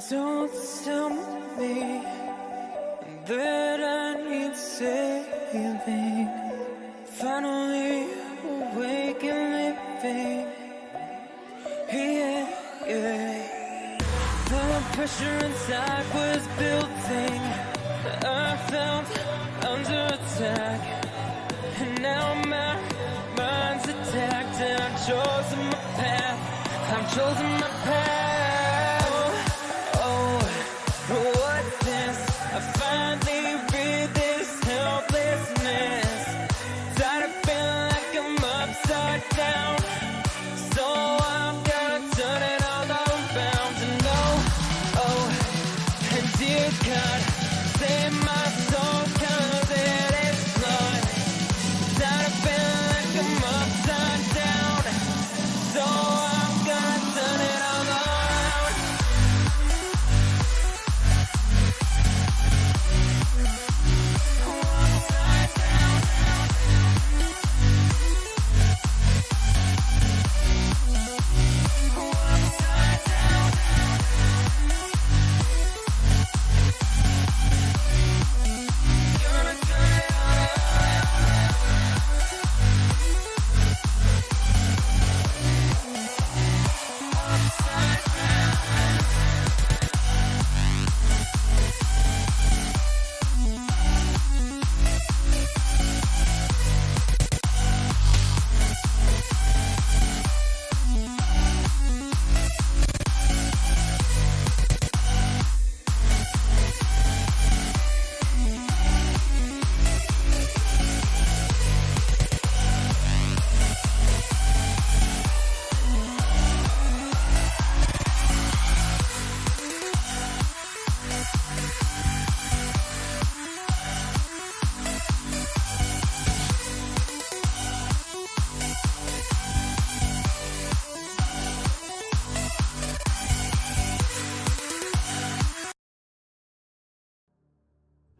Don't tell me that I need saving. Finally awake and living. Yeah, yeah. The pressure inside was building. I felt under attack, and now my mind's attacked, and I've chosen my path. I've chosen my path. Oh, what's this? I finally read this helplessness. Tired of feeling like I'm upside down, so I'm gonna turn it all around. And and dear God, save my soul, 'cause it is flawed. Tired of feeling like I'm upside down, so I'm gonna turn it all around. Upside down. Upside down. Gonna turn it all upside down.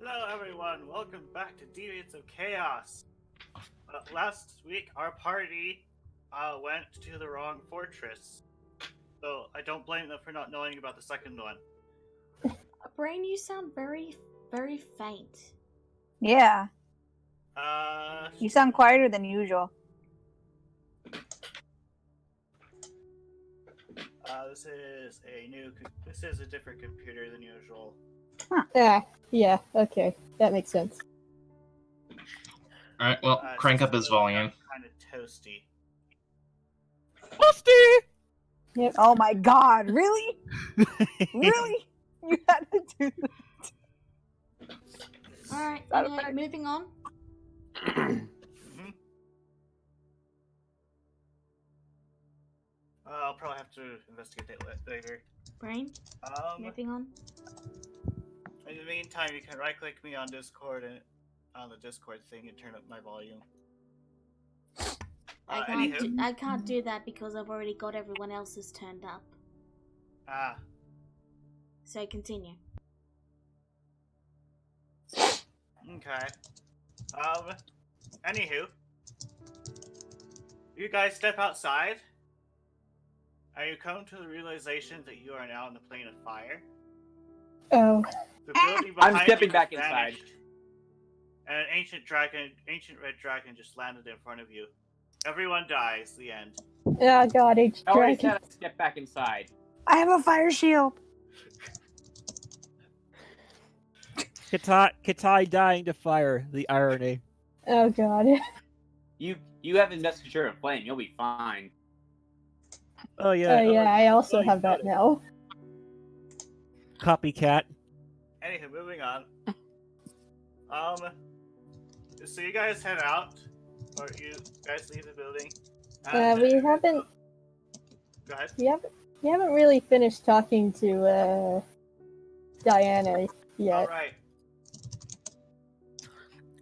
Hello everyone, welcome back to Deviants of Chaos. Last week our party went to the wrong fortress, so I don't blame them for not knowing about the second one. Brain, you sound very, very faint. Yeah, you sound quieter than usual. This is a different computer than usual. Yeah, okay. That makes sense. Alright, well, crank up his volume. Kind of toasty. Toasty! Yep. Oh my god, really? Really? You had to do that? Alright, Not anyway, bad. moving on. I'll probably have to investigate that later. Brain, moving on. In the meantime, you can right-click me on Discord and on the Discord thing and turn up my volume. I can't do that because I've already got everyone else's turned up. So continue. Okay. Anywho, you guys step outside. Are you come to the realization that you are now in the plane of fire? Oh. The building behind I'm stepping you back vanished, inside. and an ancient red dragon just landed in front of you. Everyone dies. The end. Oh god, H I already dragon. said I'd step back inside. I have a fire shield. Katai dying to fire. The irony. Oh god. You have Investiture of Flame. You'll be fine. Oh yeah. Oh yeah, I also have that now. Copycat. Anywho, moving on. So you guys head out, or you guys leave the building. We haven't. Go ahead. We haven't really finished talking to Diana yet. All right.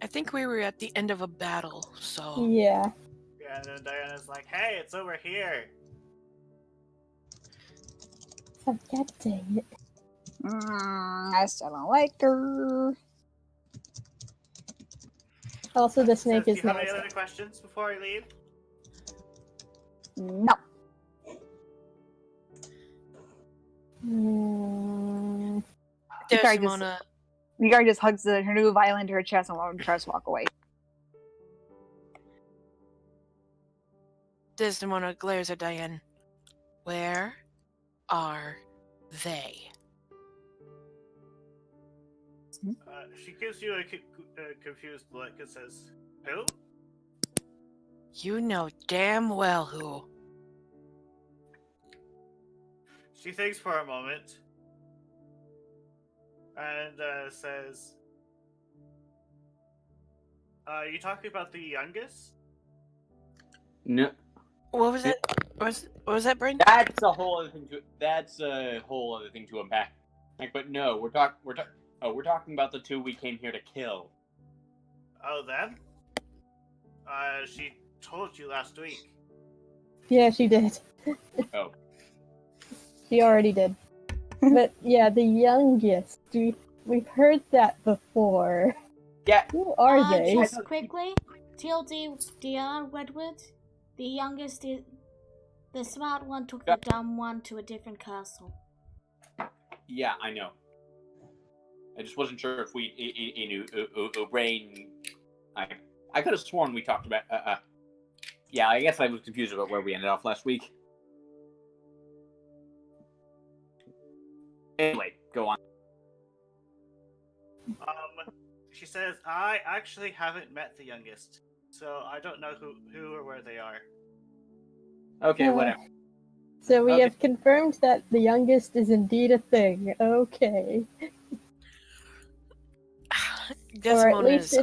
I think we were at the end of a battle, so... Yeah. Yeah, and then Diana's like, hey, it's over here. Oh, god dang it. I still don't like her. Also, the snake Do is you have nice. any other questions before I leave? No. Desdemona, Hikari just hugs her new violin to her chest and tries to walk away. Desdemona glares at Diane. Where are they? She gives you a confused look and says, "Who?" You know damn well who. She thinks for a moment and says, "You talking about the youngest?" No, What was that? What was that, Brain? that's a whole other thing to. That's a whole other thing to unpack. Like, but no, we're talking about the two we came here to kill. Oh, them? She told you last week. Yeah, she did. Oh, She already did. But yeah, the youngest. We've heard that before. yeah. Who are they? Just quickly, TLDR Redwood, the youngest, the smart one took the dumb one to a different castle. Yeah, I know. I just wasn't sure if we knew Brain. I could have sworn we talked about. Yeah, I guess I was confused about where we ended off last week. Anyway, go on. She says, "I actually haven't met the youngest, so I don't know who or where they are." Okay, whatever. So we Okay. have confirmed that the youngest is indeed a thing. Okay. Desdemona's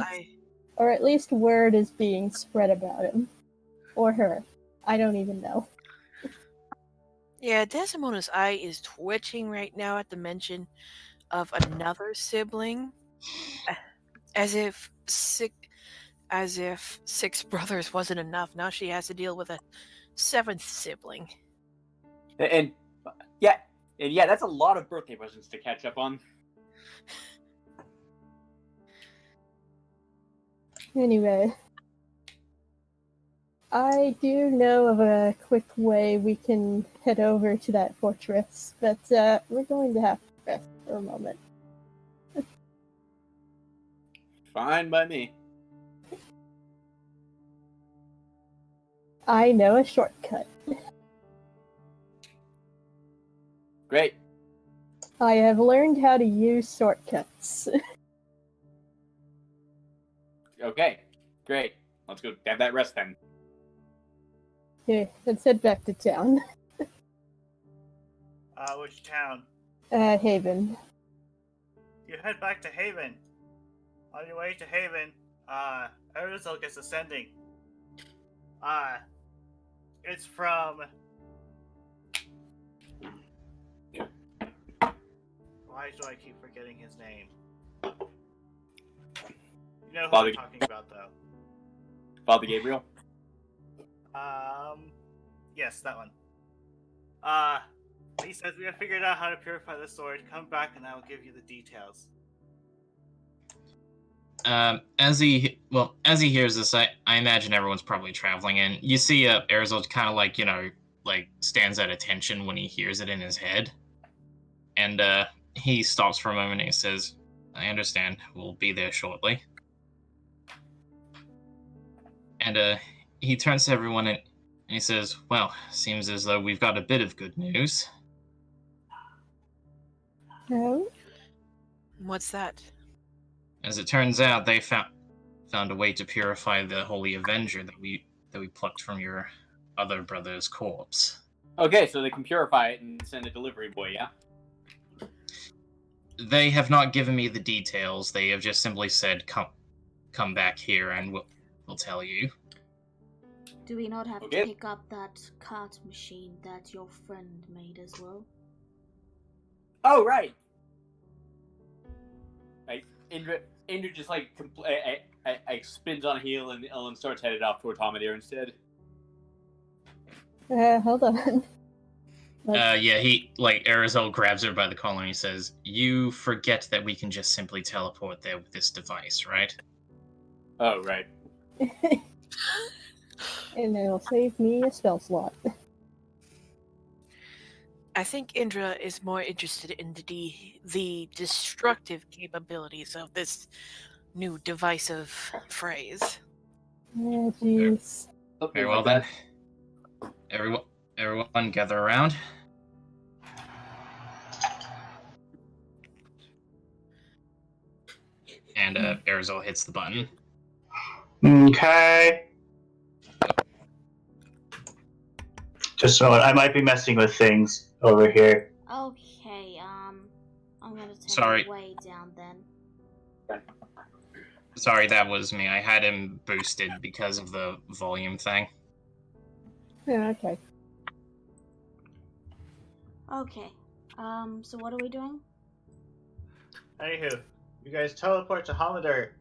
Or at least word is being spread about him. Or her. I don't even know. Yeah, Desdemona's eye is twitching right now at the mention of another sibling, as if six brothers wasn't enough. Now she has to deal with a seventh sibling. And yeah, that's a lot of birthday presents to catch up on. Anyway. I do know of a quick way we can head over to that fortress, but we're going to have to rest for a moment. Fine by me. I know a shortcut. Great. I have learned how to use shortcuts. Okay, great. Let's go have that rest then. Here, let's head back to town. Which town? Haven. You head back to Haven. On your way to Haven, Arizal gets ascending. It's from... Why do I keep forgetting his name? You know who Father- I'm talking about, though. Father Gabriel. Yes, that one. He says we have figured out how to purify the sword. Come back and I will give you the details. As he hears this, I imagine everyone's probably traveling, and you see Arizal kind of like stands at attention when he hears it in his head, and he stops for a moment and he says, "I understand. We'll be there shortly." And he turns to everyone and he says, "Well, seems as though we've got a bit of good news." Oh? What's that? As it turns out, they found a way to purify the Holy Avenger that we plucked from your other brother's corpse. Okay, so they can purify it and send a delivery boy, yeah? They have not given me the details. They have just simply said, come back here and we'll tell you. Do we not have Okay. to pick up that cart machine that your friend made as well? Oh, right. Like, Indra just like spins on a heel and Ellen starts headed off toward Tomadir instead. Hold on. Yeah, he, Arizal grabs her by the collar and he says, "You forget that we can just simply teleport there with this device, right?" Oh, right. And it'll save me a spell slot. I think Indra is more interested in the destructive capabilities of this new divisive phrase. Yeah, jeez. Something Very like well that. then. Everyone gather around. And Arizal hits the button. Okay. Just so I might be messing with things over here. Okay, I'm gonna take Sorry. it way down then. Sorry, that was me. I had him boosted because of the volume thing. Yeah, okay. Okay, so what are we doing? Anywho, you guys teleport to Hollander.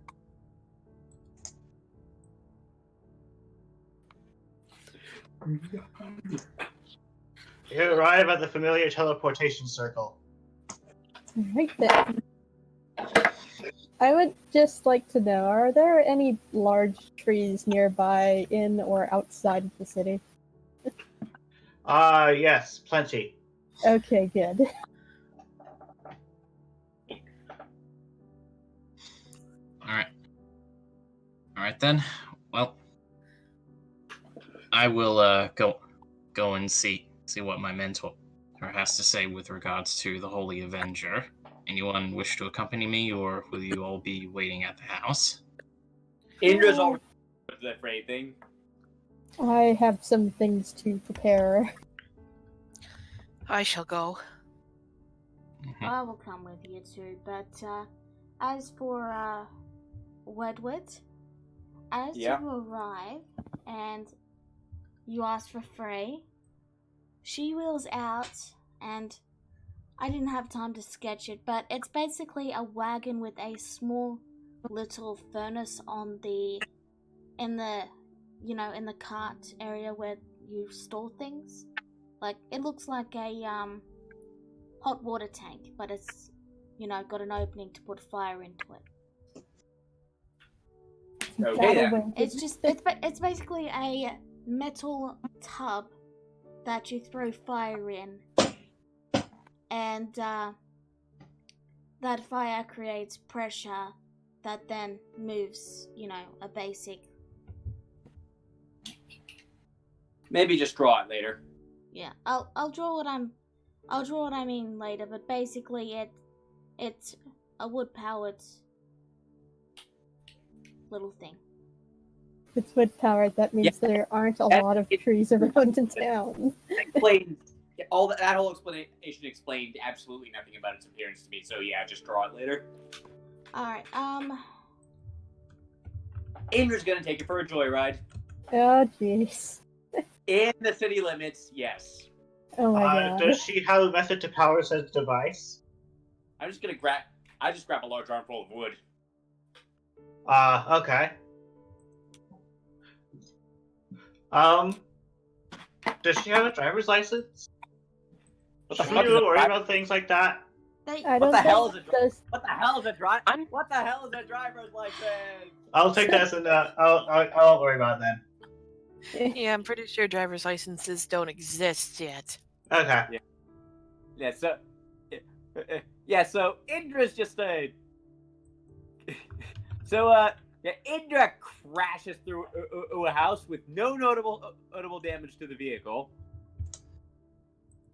You arrive at the familiar teleportation circle. Right there. I would just like to know, are there any large trees nearby in or outside of the city? Yes, plenty. Okay, good. Alright then. Well, I will go and see what my mentor has to say with regards to the Holy Avenger. Anyone wish to accompany me, or will you all be waiting at the house? Indra's already that fray thing. I have some things to prepare. I shall go. I will come with you too, but as for Wedward, as Yeah. you arrive and you ask for Frey, she wheels out, and I didn't have time to sketch it, but it's basically a wagon with a small little furnace on in the cart area where you store things. Like, it looks like a hot water tank, but it's got an opening to put fire into it. Okay then. It's basically a metal tub that you throw fire in, and that fire creates pressure that then moves, a basic. Maybe just draw it later. Yeah, I'll draw what I mean later, but basically it's a wood powered little thing. It's wood powered, that means there aren't a lot of trees around in town. Explains all that whole explanation explained absolutely nothing about its appearance to me. So yeah, just draw it later. All right. Indra's gonna take it for a joyride Oh, jeez. in the city limits. Yes. Oh my god. Does she have a method to power said device? I'm just gonna grab. I just grab a large armful of wood. Okay. Does she have a driver's license? What the Should fuck we is a worry dri- about things like that? I What don't the hell think is a those- What the hell is a drive? What the hell is a driver's license? I'll take that as an. I won't worry about it then. Yeah, I'm pretty sure driver's licenses don't exist yet. Okay. Yeah. So. Yeah. So Indra's just a. Indra crashes through a house with no notable damage to the vehicle.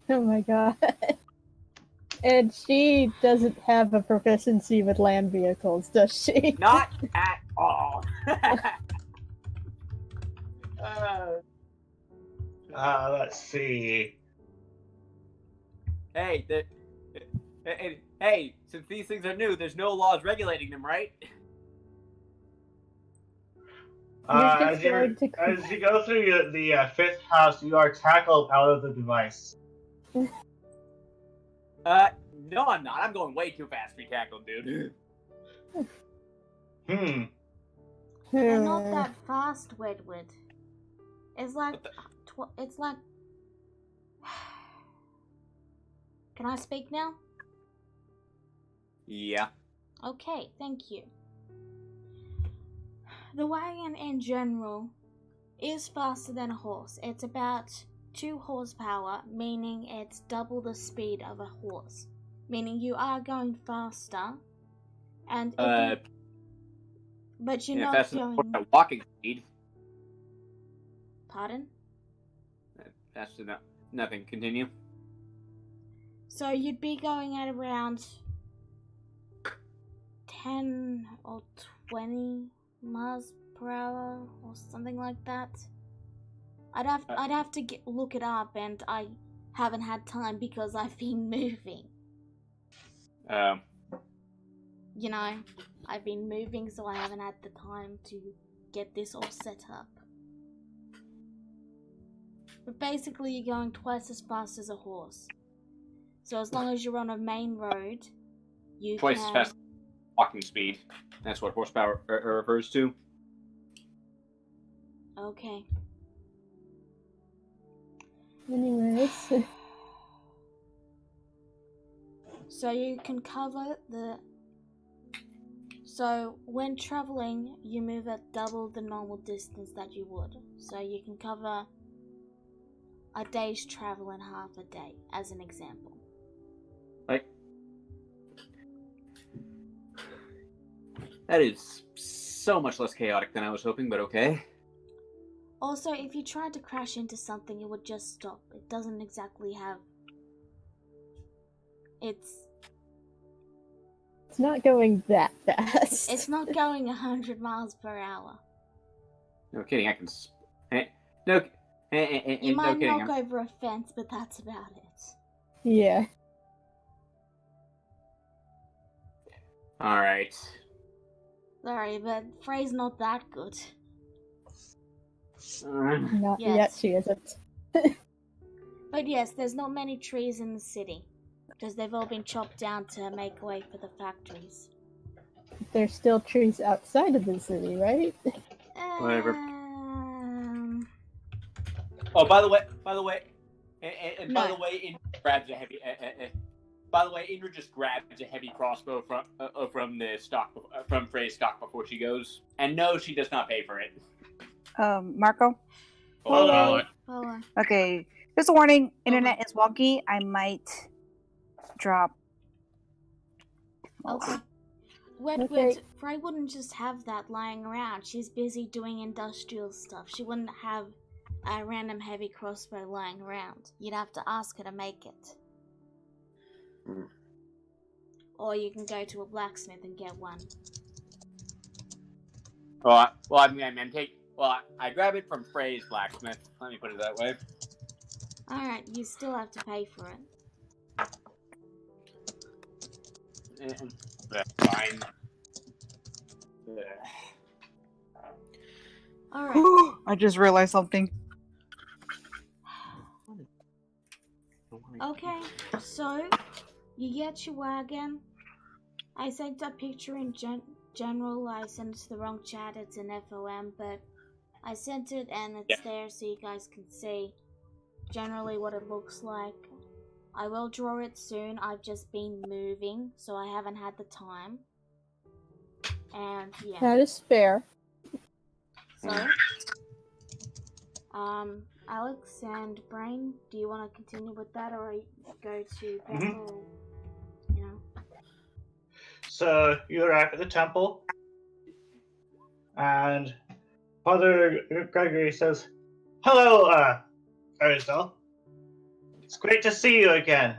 Oh my god. And she doesn't have a proficiency with land vehicles, does she? Not at all. Let's see. Hey, since these things are new, there's no laws regulating them, right? As you go through the fifth house, you are tackled out of the device. No, I'm not. I'm going way too fast to be tackled, dude. They're not that fast, Wedward. It's like it's like. Can I speak now? Yeah. Okay, thank you. The wagon in general is faster than a horse. It's about 2 horsepower, meaning it's double the speed of a horse. Meaning you are going faster, and but you're not faster going. than walking speed. Pardon? Faster than nothing. Continue. So you'd be going at around 10 or 20 miles per hour or something like that. I'd have to look it up, and I haven't had time because I've been moving. You know, I've been moving, so I haven't had the time to get this all set up. But basically, you're going twice as fast as a horse. So as long as you're on a main road, you twice can... as fast walking speed. That's what horsepower refers to. Okay. Anyways. So you can cover the... So when traveling, you move at double the normal distance that you would. So you can cover a day's travel in half a day, as an example. Like, that is so much less chaotic than I was hoping, but okay. Also, if you tried to crash into something, it would just stop. It doesn't exactly have... It's not going that fast. It's not going 100 miles per hour. No kidding, I can... No, you might no knock over a fence, but that's about it. Yeah. Alright. Sorry, but Frey's not that good. Not yet, she isn't. But yes, there's not many trees in the city, because they've all been chopped down to make way for the factories. There's still trees outside of the city, right? Whatever. Oh, by the way, and No. by the way, Indra grabs a heavy. By the way, Indra just grabs a heavy crossbow from the stock from Frey's stock before she goes, and no, she does not pay for it. Marco? Hello. Okay, just a warning, internet is wonky. I might drop. Okay. Okay. Frey wouldn't just have that lying around. She's busy doing industrial stuff. She wouldn't have a random heavy crossbow lying around. You'd have to ask her to make it. Or you can go to a blacksmith and get one. I grab it from Frey's blacksmith. Let me put it that way. Alright, you still have to pay for it. That's fine. Alright. I just realized something. Okay, so you get your wagon. I sent a picture in general. I sent it to the wrong chat. It's an FOM, but I sent it and it's there so you guys can see generally what it looks like. I will draw it soon. I've just been moving, so I haven't had the time. And yeah. That is fair. So, Alex and Brain, do you want to continue with that, or go to Bethel? You know. So you arrive at the temple, and Father Gregory says, "Hello, Aristotle. It's great to see you again.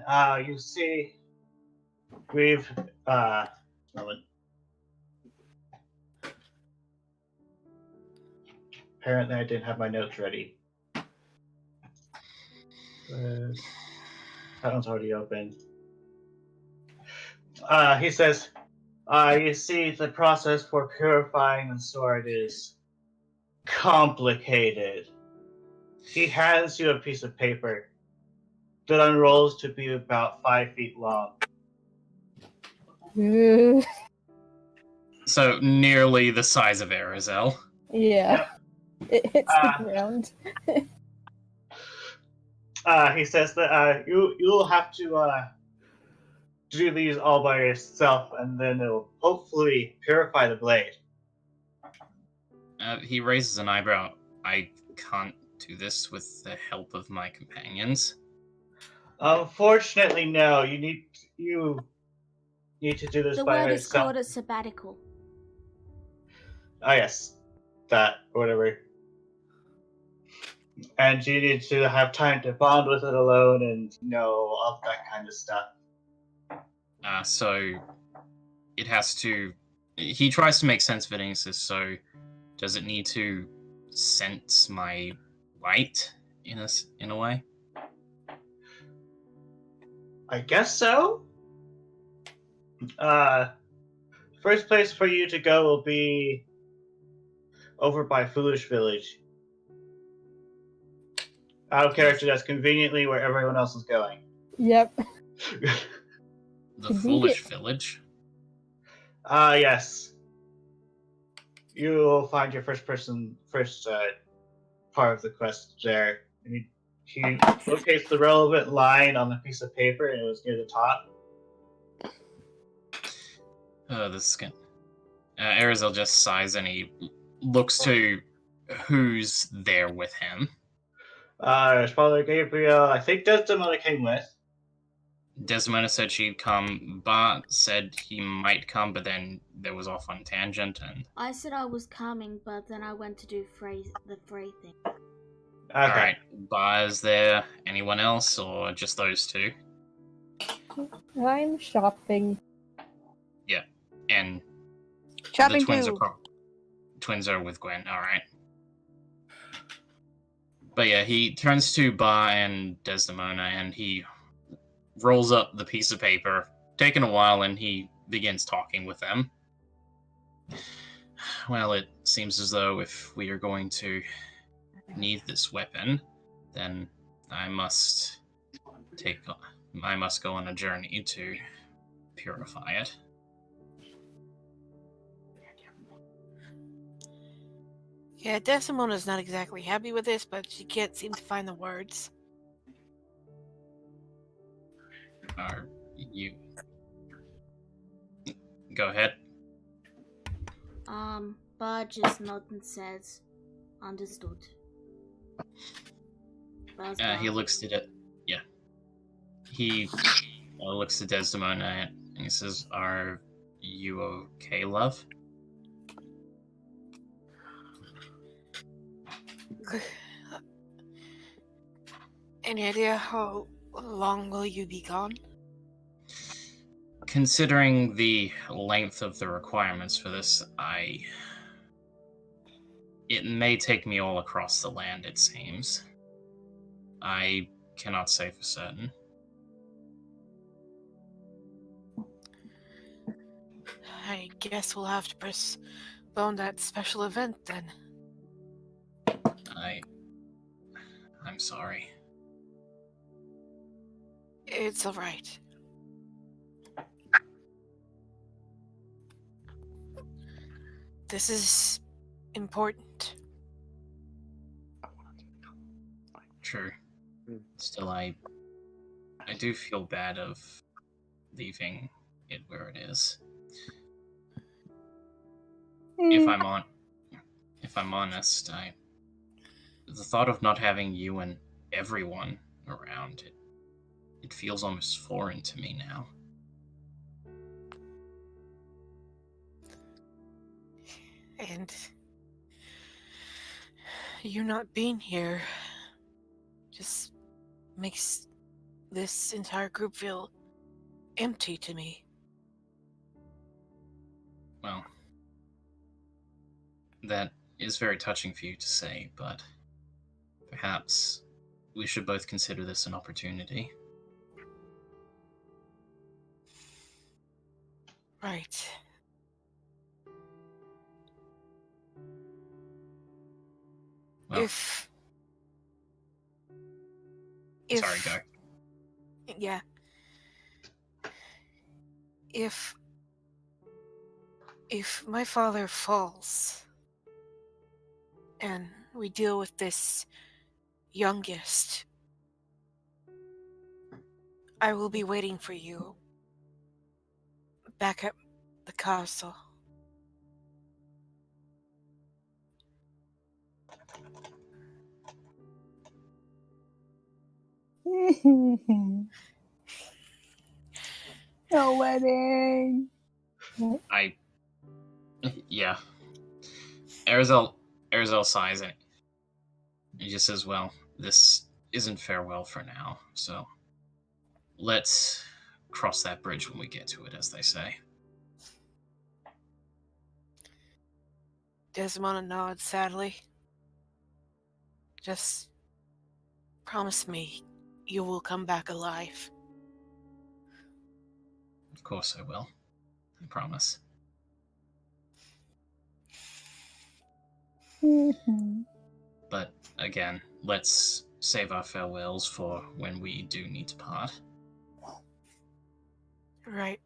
You see, we've apparently I didn't have my notes ready. That one's already open. He says, you see, the process for purifying the sword is complicated. He hands you a piece of paper that unrolls to be about 5 feet long. So nearly the size of Arizel. Yeah. It hits the ground. He says that you'll have to do these all by yourself, and then it'll hopefully purify the blade. He raises an eyebrow. I can't do this with the help of my companions? Unfortunately, no. You need to do this The by word is yourself. called a sabbatical. Oh yes, that or whatever. And you need to have time to bond with it alone, and all that kind of stuff. So it has to. He tries to make sense of it, and he says, "So, does it need to sense my light in a way?" I guess so. First place for you to go will be over by Foolish Village. Out of character, that's conveniently where everyone else is going. Yep. The Could we Foolish get- Village. Yes. You will find your first part of the quest there. And he locates the relevant line on the piece of paper, and it was near the top. This is good. Arizel just sighs and he looks to who's there with him. His father Gabriel, I think Desdemona came with. Desdemona said she'd come. Bart said he might come, but then there was off on a tangent. And I said I was coming, but then I went to do the Frey thing. Okay. all right, Bart is there. Anyone else, or just those two? I'm shopping. Yeah, and Shopping the twins too. twins are with Gwen. All right. But yeah, he turns to Ba and Desdemona, and he rolls up the piece of paper, taking a while, and he begins talking with them. Well, it seems as though if we are going to need this weapon, then I must go on a journey to purify it. Yeah, Desdemona's not exactly happy with this, but she can't seem to find the words. Are you... Go ahead. Bud just nods and says, understood. Buzz He looks at it. Yeah. He looks at Desdemona and he says, "Are you okay, love?" Any idea how long will you be gone? Considering the length of the requirements for this, it may take me all across the land, it seems. I cannot say for certain. I guess we'll have to postpone that special event then. I'm sorry. It's alright. This is important. True. Still, I do feel bad of leaving it where it is. If I'm honest, the thought of not having you and everyone around it feels almost foreign to me now. And you not being here just makes this entire group feel empty to me. Well, that is very touching for you to say, but perhaps we should both consider this an opportunity. Right. Well, If sorry, go. Yeah. If my father falls and we deal with this youngest, I will be waiting for you back at the castle. No wedding. Yeah. Arizal sighs and he just says, well, this isn't farewell for now, so let's cross that bridge when we get to it, as they say. Desmond nods sadly. Just promise me you will come back alive. Of course I will. I promise. But again, let's save our farewells for when we do need to part. Right.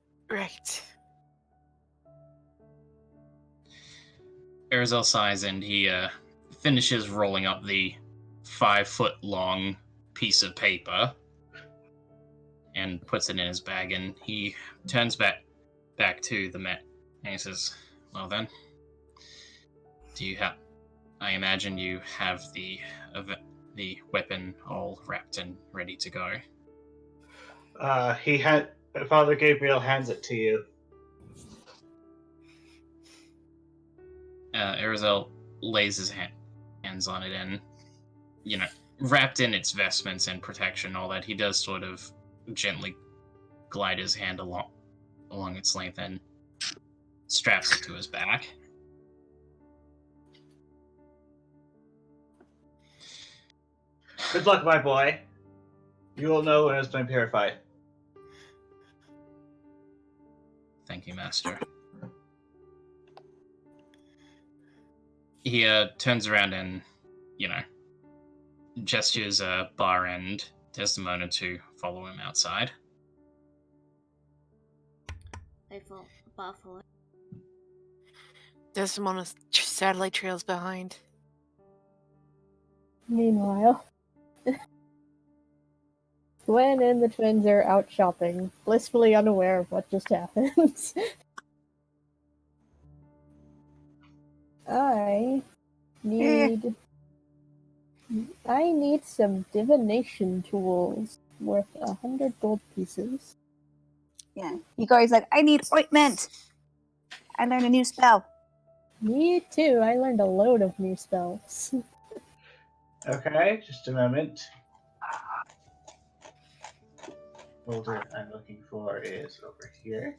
Arizal sighs and he finishes rolling up the 5-foot-long piece of paper and puts it in his bag, and he turns back to the Met and he says, well then, I imagine you have the weapon all wrapped and ready to go. Father Gabriel hands it to you. Arizal lays his hands on it, and wrapped in its vestments and protection, all that, he does sort of gently glide his hand along its length and straps it to his back. Good luck, my boy. You will know when it's been purified. Thank you, Master. He turns around and, gestures Bar and Desdemona to follow him outside. They fall Buffalo. Desmond sadly trails behind. Meanwhile, Gwen and the twins are out shopping, blissfully unaware of what just happened. I need some divination tools worth 100 gold pieces. Yeah. Igori's like, I need ointment. I learned a new spell. Me too. I learned a load of new spells. Okay, just a moment. Folder I'm looking for is over here.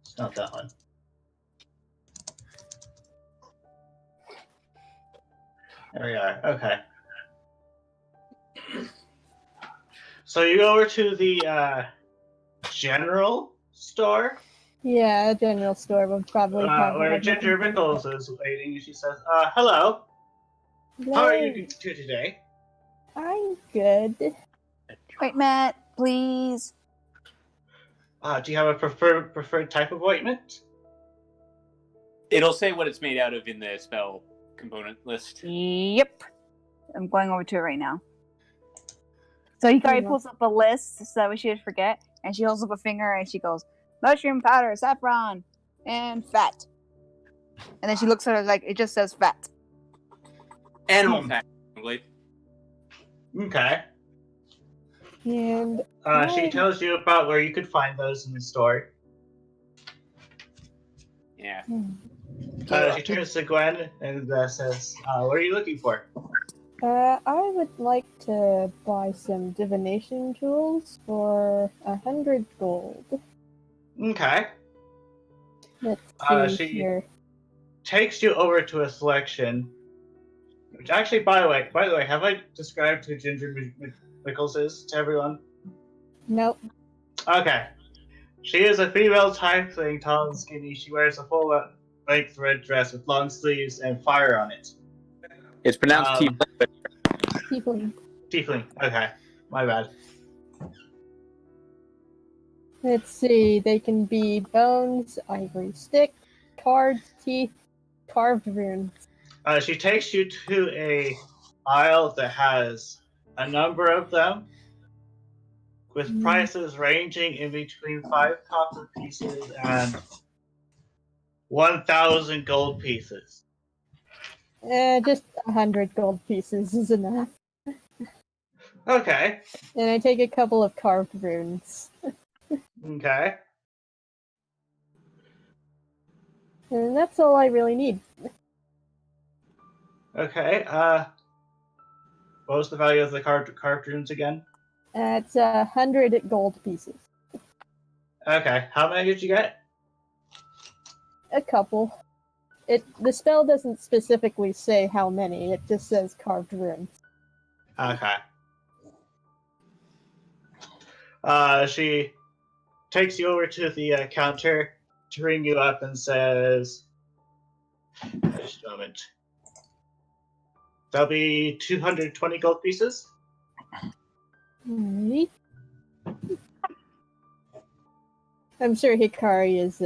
It's not that one. There we are. Okay. So you go over to the general store, Yeah, a general store would probably have where Ginger Mickles is waiting, and she says, hello. How are you two today? I'm good. Ointment, please. Do you have a preferred type of ointment? It'll say what it's made out of in the spell component list. Yep. I'm going over to it right now. So Hikari pulls up a list so that way she would forget, and she holds up a finger and she goes, mushroom powder, saffron, and fat. And then she looks at her like, it just says fat. Animal fat, probably. Okay. And she tells you about where you could find those in the store. Yeah. She turns to Gwen and says, what are you looking for? I would like to buy some divination tools for 100 gold. Okay. Let's see She here. takes you over to a selection. Which actually, by the way, have I described who Ginger Mickles is to everyone? Nope. Okay. She is a female tiefling, tall and skinny. She wears a full-length red dress with long sleeves and fire on it. It's pronounced tiefling, but Tiefling. Tiefling. Okay. My bad. Let's see. They can be bones, ivory stick, cards, teeth, carved runes. She takes you to a aisle that has a number of them, with prices ranging in between 5 copper pieces and 1,000 gold pieces. Just 100 gold pieces is enough. Okay. And I take a couple of carved runes. Okay. And that's all I really need. Okay. What was the value of the carved runes again? It's 100 gold pieces. Okay. How many did you get? A couple. The spell doesn't specifically say how many, it just says carved runes. Okay. She takes you over to the counter to ring you up and says, just a moment. That'll be 220 gold pieces. Alrighty. I'm sure Hikari is,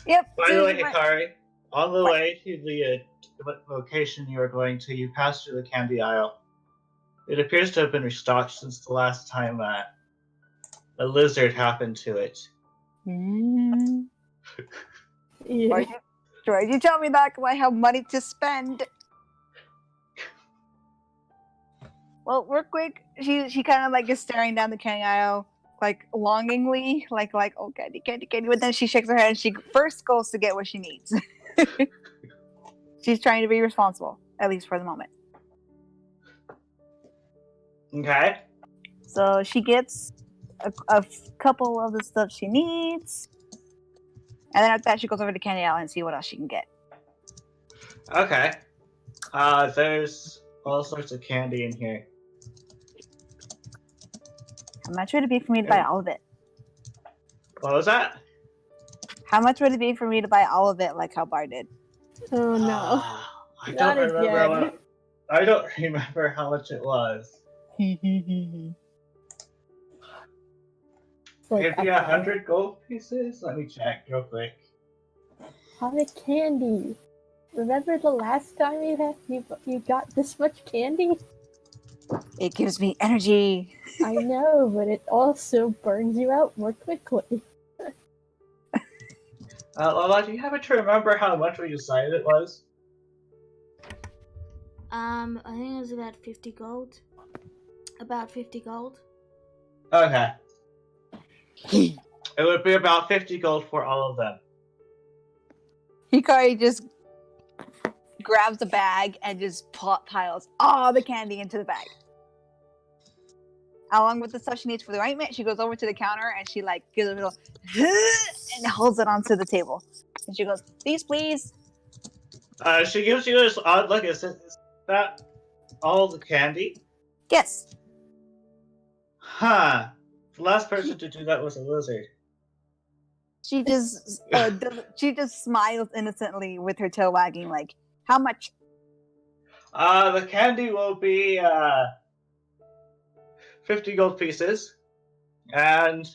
Yep. By the way, Hikari, on the way to the location you are going to, you pass through the candy aisle. It appears to have been restocked since the last time a lizard happened to it. yeah. Why you tell me that? I have money to spend. Well, real quick, she kind of like is staring down the candy aisle, like longingly, like oh candy, candy, candy. But then she shakes her head and she first goes to get what she needs. She's trying to be responsible, at least for the moment. Okay. So she gets a couple of the stuff she needs, and then after that, she goes over to candy aisle and see what else she can get. Okay. There's all sorts of candy in here. How much would it be for me to buy all of it? What was that? How much would it be for me to buy all of it, like how Bar did? Oh no. I Not don't remember. again. I don't remember how much it was. It's like It'd be 100 gold pieces. Let me check real quick. Pot of candy. Remember the last time you got this much candy? It gives me energy. I know, but it also burns you out more quickly. Lola, do you happen to remember how much we decided it was? I think it was about 50 gold. About 50 gold. Okay. It would be about 50 gold for all of them. Hikari just grabs a bag and just piles all the candy into the bag. Along with the stuff she needs for the ointment, she goes over to the counter and she like gives a little and holds it onto the table. And she goes, "These, please." She gives you this odd look. Is that all the candy? Yes. Huh. The last person to do that was a lizard. She just she just smiles innocently with her tail wagging, like, "How much?" The candy will be 50 gold pieces. And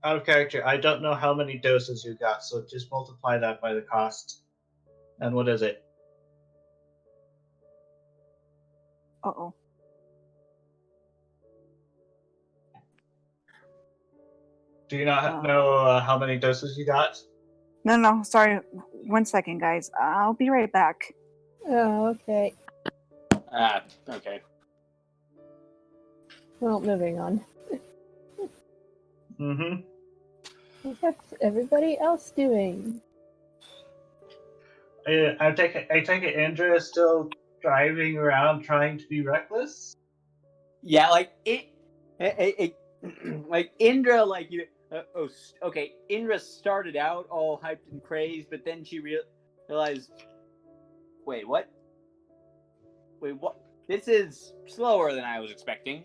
out of character, I don't know how many doses you got, so just multiply that by the cost. And what is it? Uh-oh. Do you not know how many doses you got? No, sorry. 1 second, guys. I'll be right back. Oh, okay. Okay. Well, moving on. Mm-hmm. What's everybody else doing? I take it Indra is still driving around trying to be reckless? Yeah, like like Indra, like okay. Indra started out all hyped and crazed, but then she realized, wait, what? Wait, what? This is slower than I was expecting.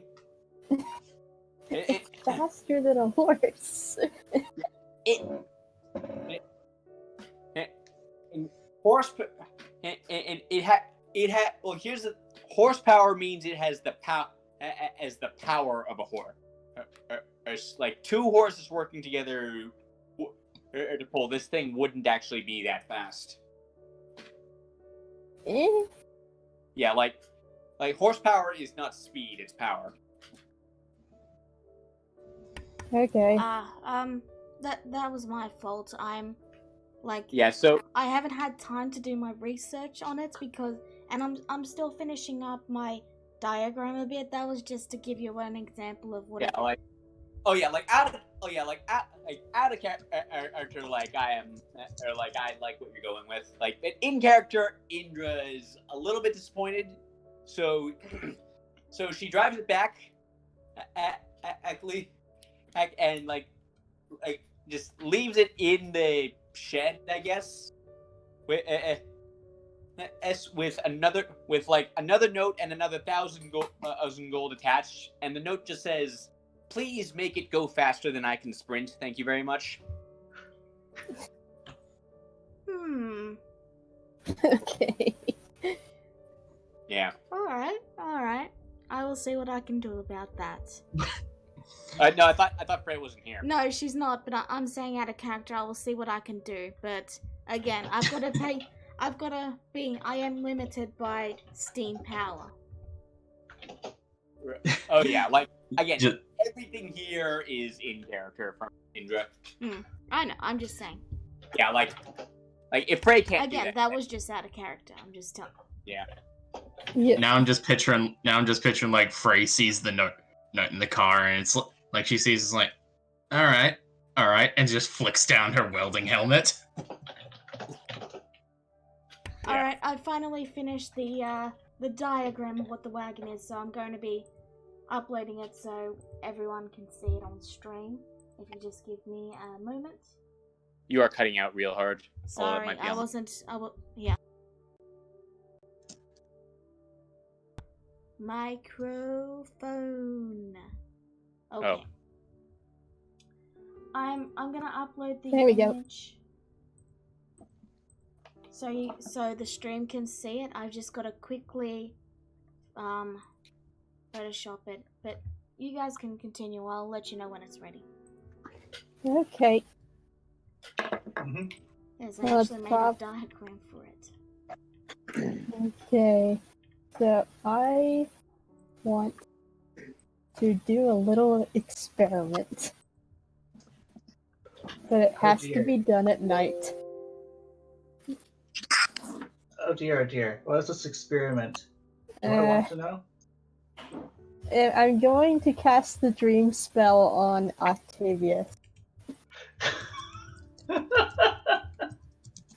It's faster than a horse. Horse and it had well, here's the horsepower means it has the power of a horse. Like two horses working together to pull this thing wouldn't actually be that fast. Yeah, like horsepower is not speed, it's power. Okay. That was my fault. Yeah, so I haven't had time to do my research on it because I'm still finishing up my diagram a bit. That was just to give you an example of what. Yeah, like, out of character, like I am, or like I like what you're going with. Like in character, Indra is a little bit disappointed, so she drives it back, actually, and like just leaves it in the shed, I guess. With another note and another 1,000 gold attached, and the note just says, "Please make it go faster than I can sprint. Thank you very much." Okay. Yeah. All right. I will see what I can do about that. No, I thought Frey wasn't here. No, she's not. But I'm saying out of character. I will see what I can do. But again, I've got to pay. I am limited by steam power. Oh yeah, like again, everything here is in character from Indra. I know. I'm just saying. Yeah, like if Frey can't again, do that was just out of character. I'm just telling. Yeah. Now I'm just picturing like Frey sees the note in the car, and it's like she sees it's like, all right, and just flicks down her welding helmet. All right, I finally finished the diagram of what the wagon is, so I'm going to be uploading it so everyone can see it on stream. If you just give me a moment. You are cutting out real hard. Sorry, yeah. Microphone. Okay. Oh. I'm gonna upload the There we go. image. So the stream can see it. I've just got to quickly Photoshop it. But you guys can continue. I'll let you know when it's ready. Okay. Yes, I actually made a diagram for it. Okay. So I want to do a little experiment. But it has to be done at night. Oh dear. What is this experiment? Do I want to know? I'm going to cast the dream spell on Octavius.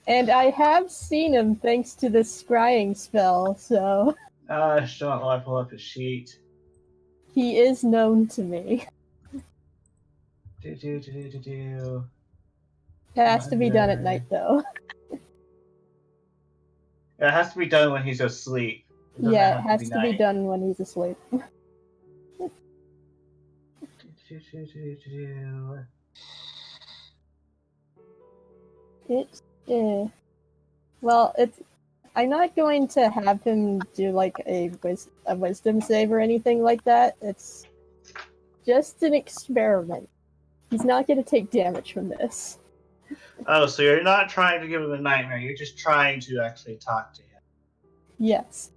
And I have seen him thanks to the scrying spell, so... Don't let me pull up his sheet. He is known to me. Do. It has to be done at night, though. It has to be done when he's asleep. Yeah, it has to be done when he's asleep. I'm not going to have him do like a wisdom save or anything like that. It's just an experiment. He's not going to take damage from this. Oh, so you're not trying to give him a nightmare, you're just trying to actually talk to him. Yes.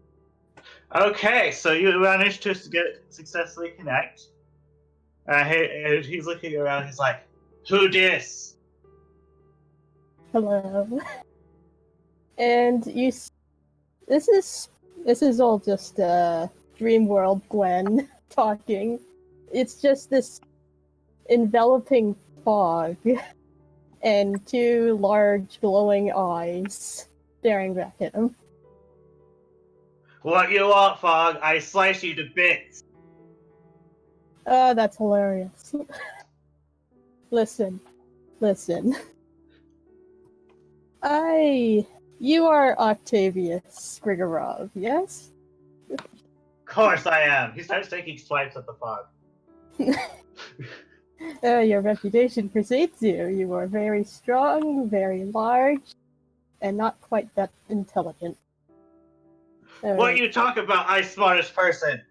Okay, so you managed to successfully connect. He's looking around, he's like, "Who dis?" Hello. And this is all just Dream World Gwen talking. It's just this enveloping fog and two large glowing eyes staring back at him. "What you want, Fog? I slice you to bits." Oh, that's hilarious. Listen. You are Octavius Grigorov, yes? Of course I am. He starts taking swipes at the Fog. Your reputation precedes you. You are very strong, very large, and not quite that intelligent. What you talk about, I smartest person?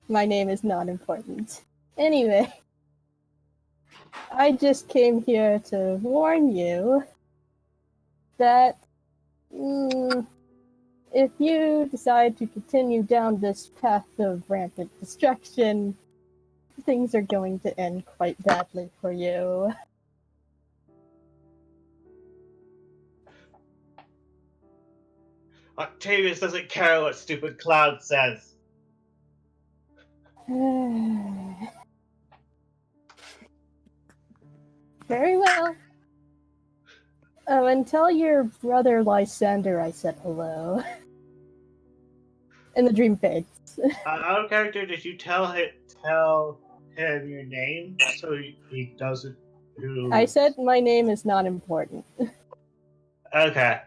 My name is not important. Anyway, I just came here to warn you that if you decide to continue down this path of rampant destruction, things are going to end quite badly for you. Octavius doesn't care what stupid Cloud says. Very well. Oh, and tell your brother Lysander I said hello. And the dream fades. Out of character, did you tell him your name so he doesn't? Who? I said my name is not important. Okay.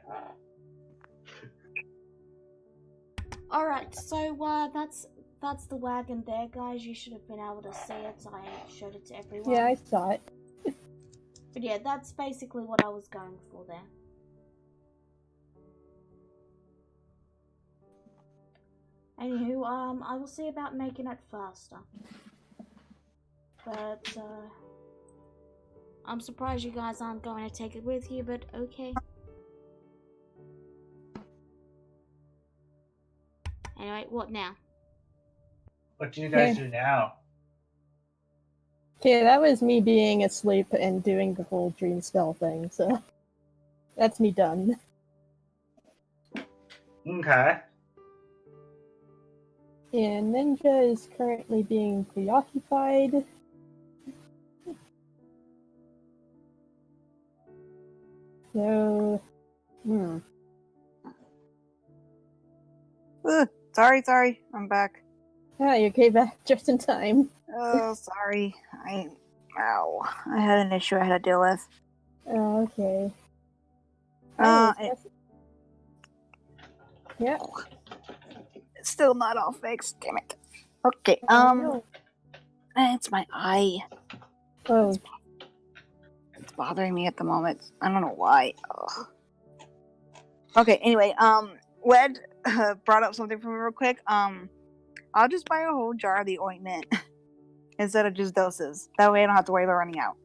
Alright, so that's the wagon there, guys. You should have been able to see it. I showed it to everyone. Yeah, I saw it. But yeah, that's basically what I was going for there. Anywho, I will see about making it faster. But, I'm surprised you guys aren't going to take it with you, but okay. Anyway, what now? What do you guys do now? Okay, that was me being asleep and doing the whole dream spell thing, so that's me done. Okay. And Ninja is currently being preoccupied. So, Sorry, I'm back. Ah, you came back just in time. Oh, sorry. I had an issue I had to deal with. Oh, okay. Yeah. It's still not all fixed. Damn it. Okay. No. It's my eye. Oh, It's bothering me at the moment. I don't know why. Ugh. Okay. Anyway, Wed brought up something for me real quick. I'll just buy a whole jar of the ointment instead of just doses. That way I don't have to worry about running out.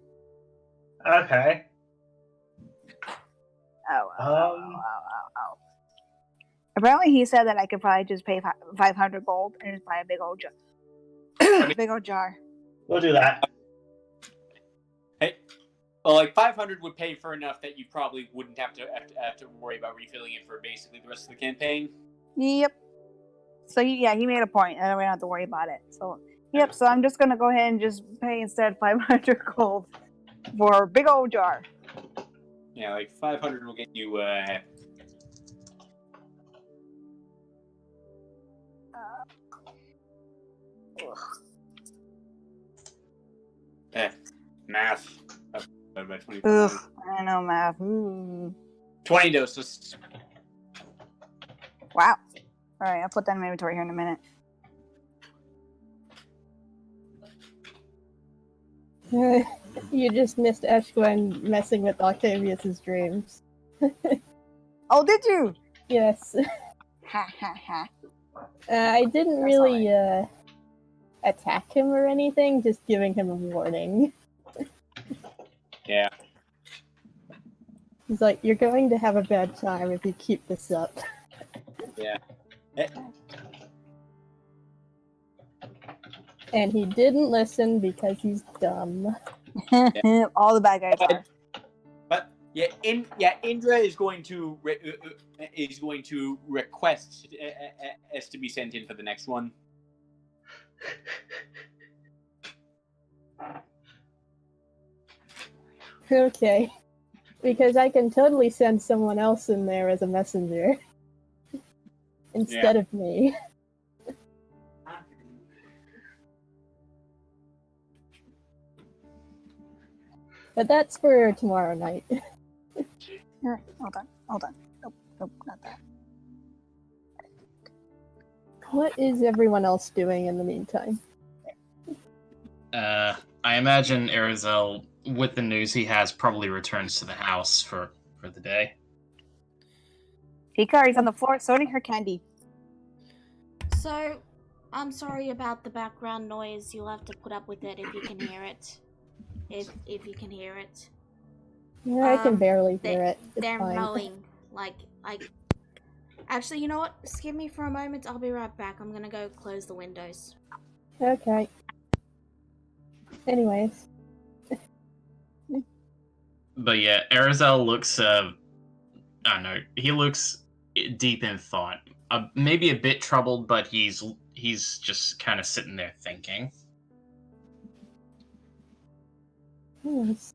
Okay. Oh. Apparently he said that I could probably just pay 500 gold and just buy a big old jar. Big old jar. We'll do that. Hey, well, like 500 would pay for enough that you probably wouldn't have to worry about refilling it for basically the rest of the campaign. Yep. So he made a point, and we don't have to worry about it. So yep. So I'm just gonna go ahead and just pay instead 500 gold for a big old jar. Yeah, like 500 will get you. Math. By 25. Ugh, I know math. 20 doses. Wow. All right, I'll put that in my inventory here in a minute. you just missed Eshgwen messing with Octavius's dreams. Oh, did you? Yes. Ha ha ha. I didn't That's really attack him or anything, just giving him a warning. Yeah. He's like, you're going to have a bad time if you keep this up. Yeah. And he didn't listen because he's dumb. All the bad guys are. But Indra is going to request us to be sent in for the next one. Okay. Because I can totally send someone else in there as a messenger. Instead of me. But that's for tomorrow night. Here, hold on. Nope, not that. What is everyone else doing in the meantime? I imagine Arizel, with the news he has, probably returns to the house for the day. Hikari's on the floor sorting her candy. So, I'm sorry about the background noise. You'll have to put up with it if you can hear it. If you can hear it. Yeah, I can barely hear it. It's They're fine. mowing. Actually, you know what? Skip me for a moment. I'll be right back. I'm gonna go close the windows. Okay. Anyways. But yeah, Arizel looks, I don't know, he looks deep in thought. Maybe a bit troubled, but he's just kind of sitting there thinking. Is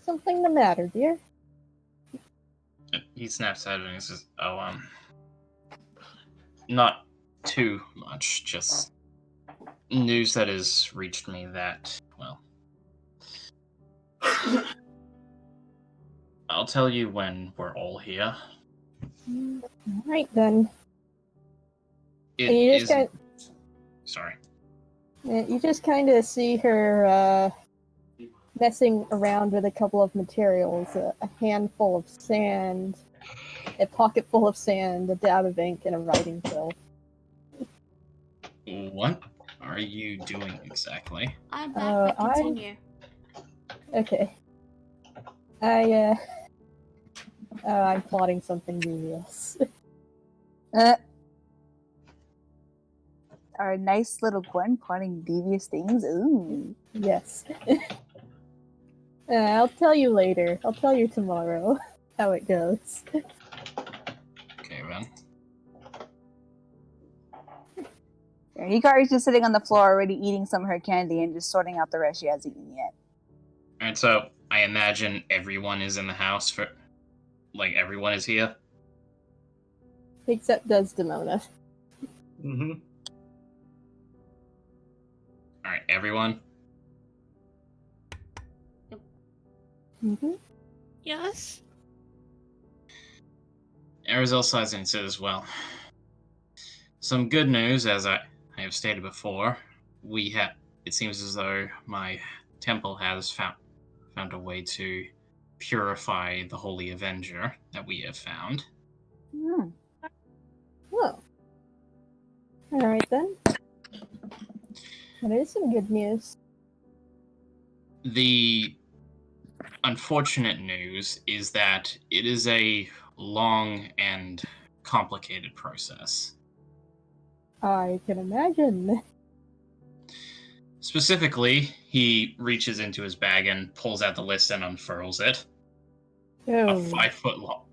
something the matter, dear? He snaps out of it and says, "Oh, not too much. Just news that has reached me that, well, I'll tell you when we're all here." Right then. It And you just isn't- Sorry. You just kind of see her messing around with a couple of materials, a handful of sand, a pocket full of sand, a dab of ink, and a writing quill. What are you doing exactly? I'm back, but continue. Okay. I'm plotting something devious. Our nice little Gwen plotting devious things. Ooh. Yes. I'll tell you later. I'll tell you tomorrow how it goes. Okay, then. Hikari's just sitting on the floor already eating some of her candy and just sorting out the rest she hasn't eaten yet. Alright, so I imagine everyone is in the house for... Like, everyone is here? Except Desdemona. Mm-hmm. Alright, everyone? Mm-hmm. Yes? Arizal sighs and says, "Well, some good news, as I have stated before. It seems as though my temple has found a way to purify the Holy Avenger that we have found." Hmm. Oh. Alright then. That is some good news. The unfortunate news is that it is a long and complicated process. I can imagine. Specifically, he reaches into his bag and pulls out the list and unfurls it. A Oh, 5 foot long,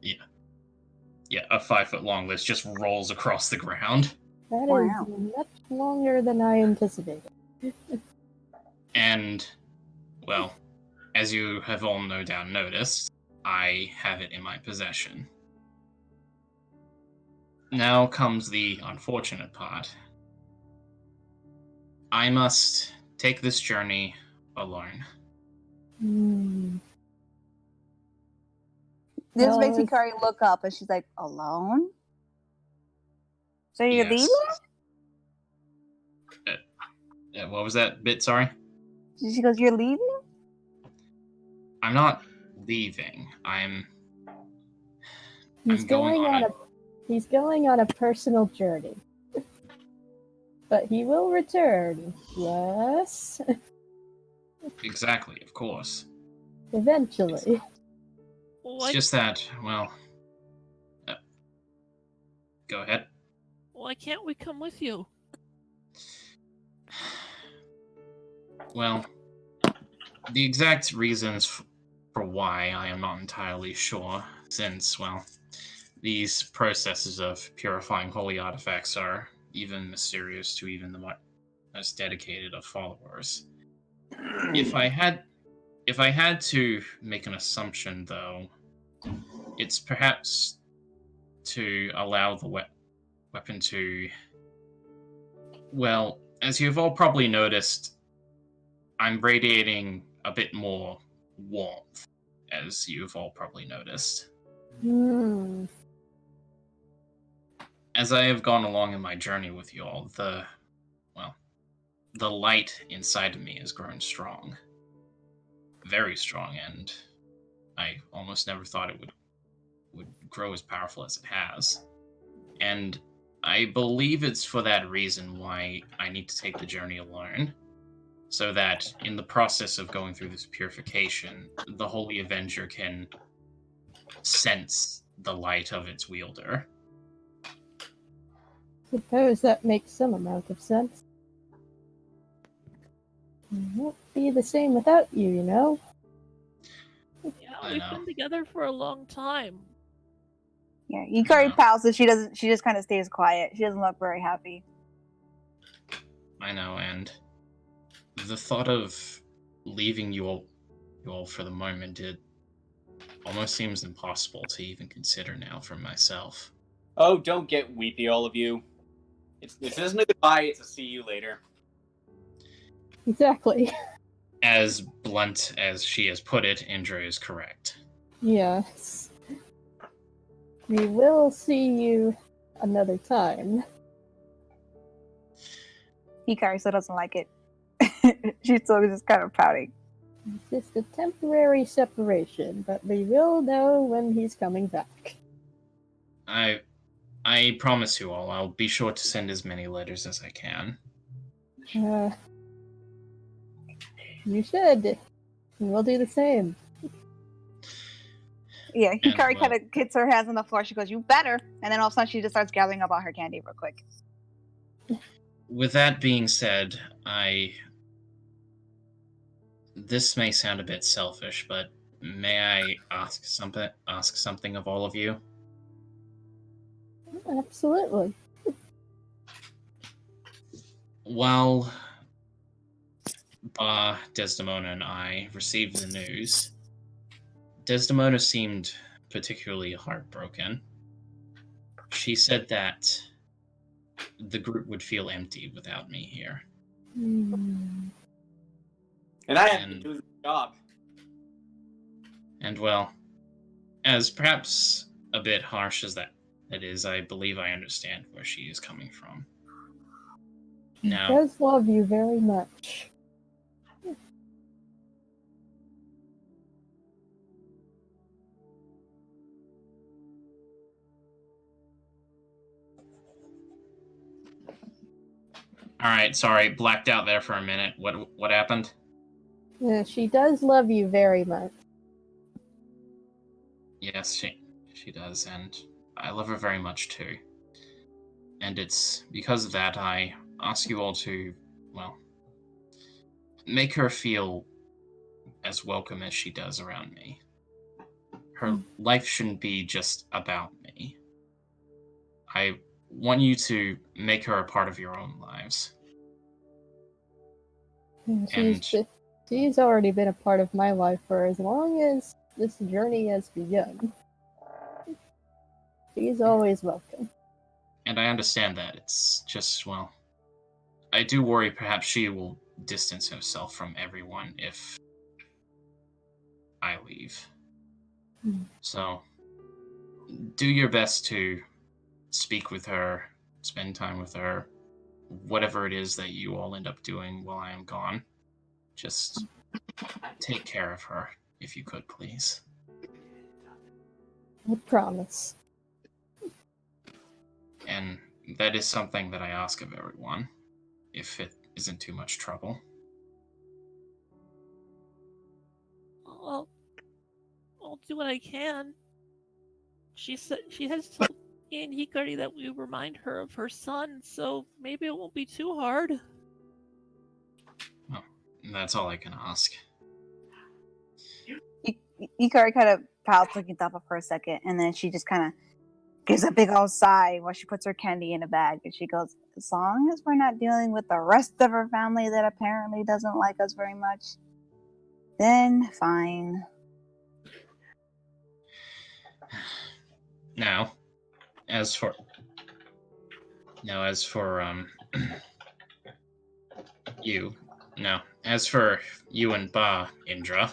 a 5 foot long list just rolls across the ground. that Wow. is much longer than I anticipated. And, well, as you have all no doubt noticed, I have it in my possession. Now comes the unfortunate part. I must take this journey alone. Hmm. This Well, makes it's- Hikari look up and she's like, alone? So you're Yes. leaving? What was that bit? Sorry? She goes, you're leaving? I'm not leaving. I'm He's going on he's going on a personal journey. But he will return. Yes. Exactly, of course. Eventually. It's just that, well... go ahead. Why can't we come with you? Well, the exact reasons for why I am not entirely sure, since, well, these processes of purifying holy artifacts are even mysterious to even the most dedicated of followers. If I had to make an assumption, though, it's perhaps to allow the weapon to... Well, as you've all probably noticed, I'm radiating a bit more warmth, as you've all probably noticed. Hmm. As I have gone along in my journey with you all, the light inside of me has grown strong. Very strong, and I almost never thought it would grow as powerful as it has. And I believe it's for that reason why I need to take the journey alone, so that in the process of going through this purification, the Holy Avenger can sense the light of its wielder. Suppose that makes some amount of sense. It won't be the same without you, you know? Yeah, I we've know. been together for a long time. Yeah, Hikari Yeah. pouts, and she doesn't. She just kind of stays quiet. She doesn't look very happy. I know, and the thought of leaving you all for the moment, it almost seems impossible to even consider now for myself. Oh, don't get weepy, all of you. This isn't a goodbye, it's a see you later. Exactly. As blunt as she has put it, Indra is correct. Yes. We will see you another time. Hikari still doesn't like it. She's still just kind of pouting. It's just a temporary separation, but we will know when he's coming back. I promise you all, I'll be sure to send as many letters as I can. You should. And we'll do the same. Yeah, Hikari well- kind of hits her hands on the floor. She goes, "You better!" And then all of a sudden, she just starts gathering up all her candy real quick. With that being said, this may sound a bit selfish, but may I ask something of all of you? Absolutely. While Desdemona and I received the news, Desdemona seemed particularly heartbroken. She said that the group would feel empty without me here. Hmm. And I have to And- do the job. And well, as perhaps a bit harsh as that is, I believe I understand where she is coming from. He Now, does love you very much. alright, sorry, blacked out there for a minute. What happened? Yeah, she does love you very much. Yes, she does, and I love her very much too. And it's because of that I ask you all to, well, make her feel as welcome as she does around me. Her life shouldn't be just about me. I want you to make her a part of your own lives. And And- she's already been a part of my life for as long as this journey has begun. She's always welcome. And I understand that. It's just, well, I do worry perhaps she will distance herself from everyone if I leave. Hmm. So, do your best to speak with her, spend time with her, whatever it is that you all end up doing while I am gone. Just take care of her, if you could, please. I promise. And that is something that I ask of everyone, if it isn't too much trouble. Well, I'll do what I can. She said she has told me and Hikari that we remind her of her son, so maybe it won't be too hard. That's all I can ask. Hikari kind of pouts, looking thoughtful for a second, and then she just kind of gives a big old sigh while she puts her candy in a bag, and she goes, "As long as we're not dealing with the rest of her family that apparently doesn't like us very much, then fine." Now, as for you, no, as for you and Ba, Indra,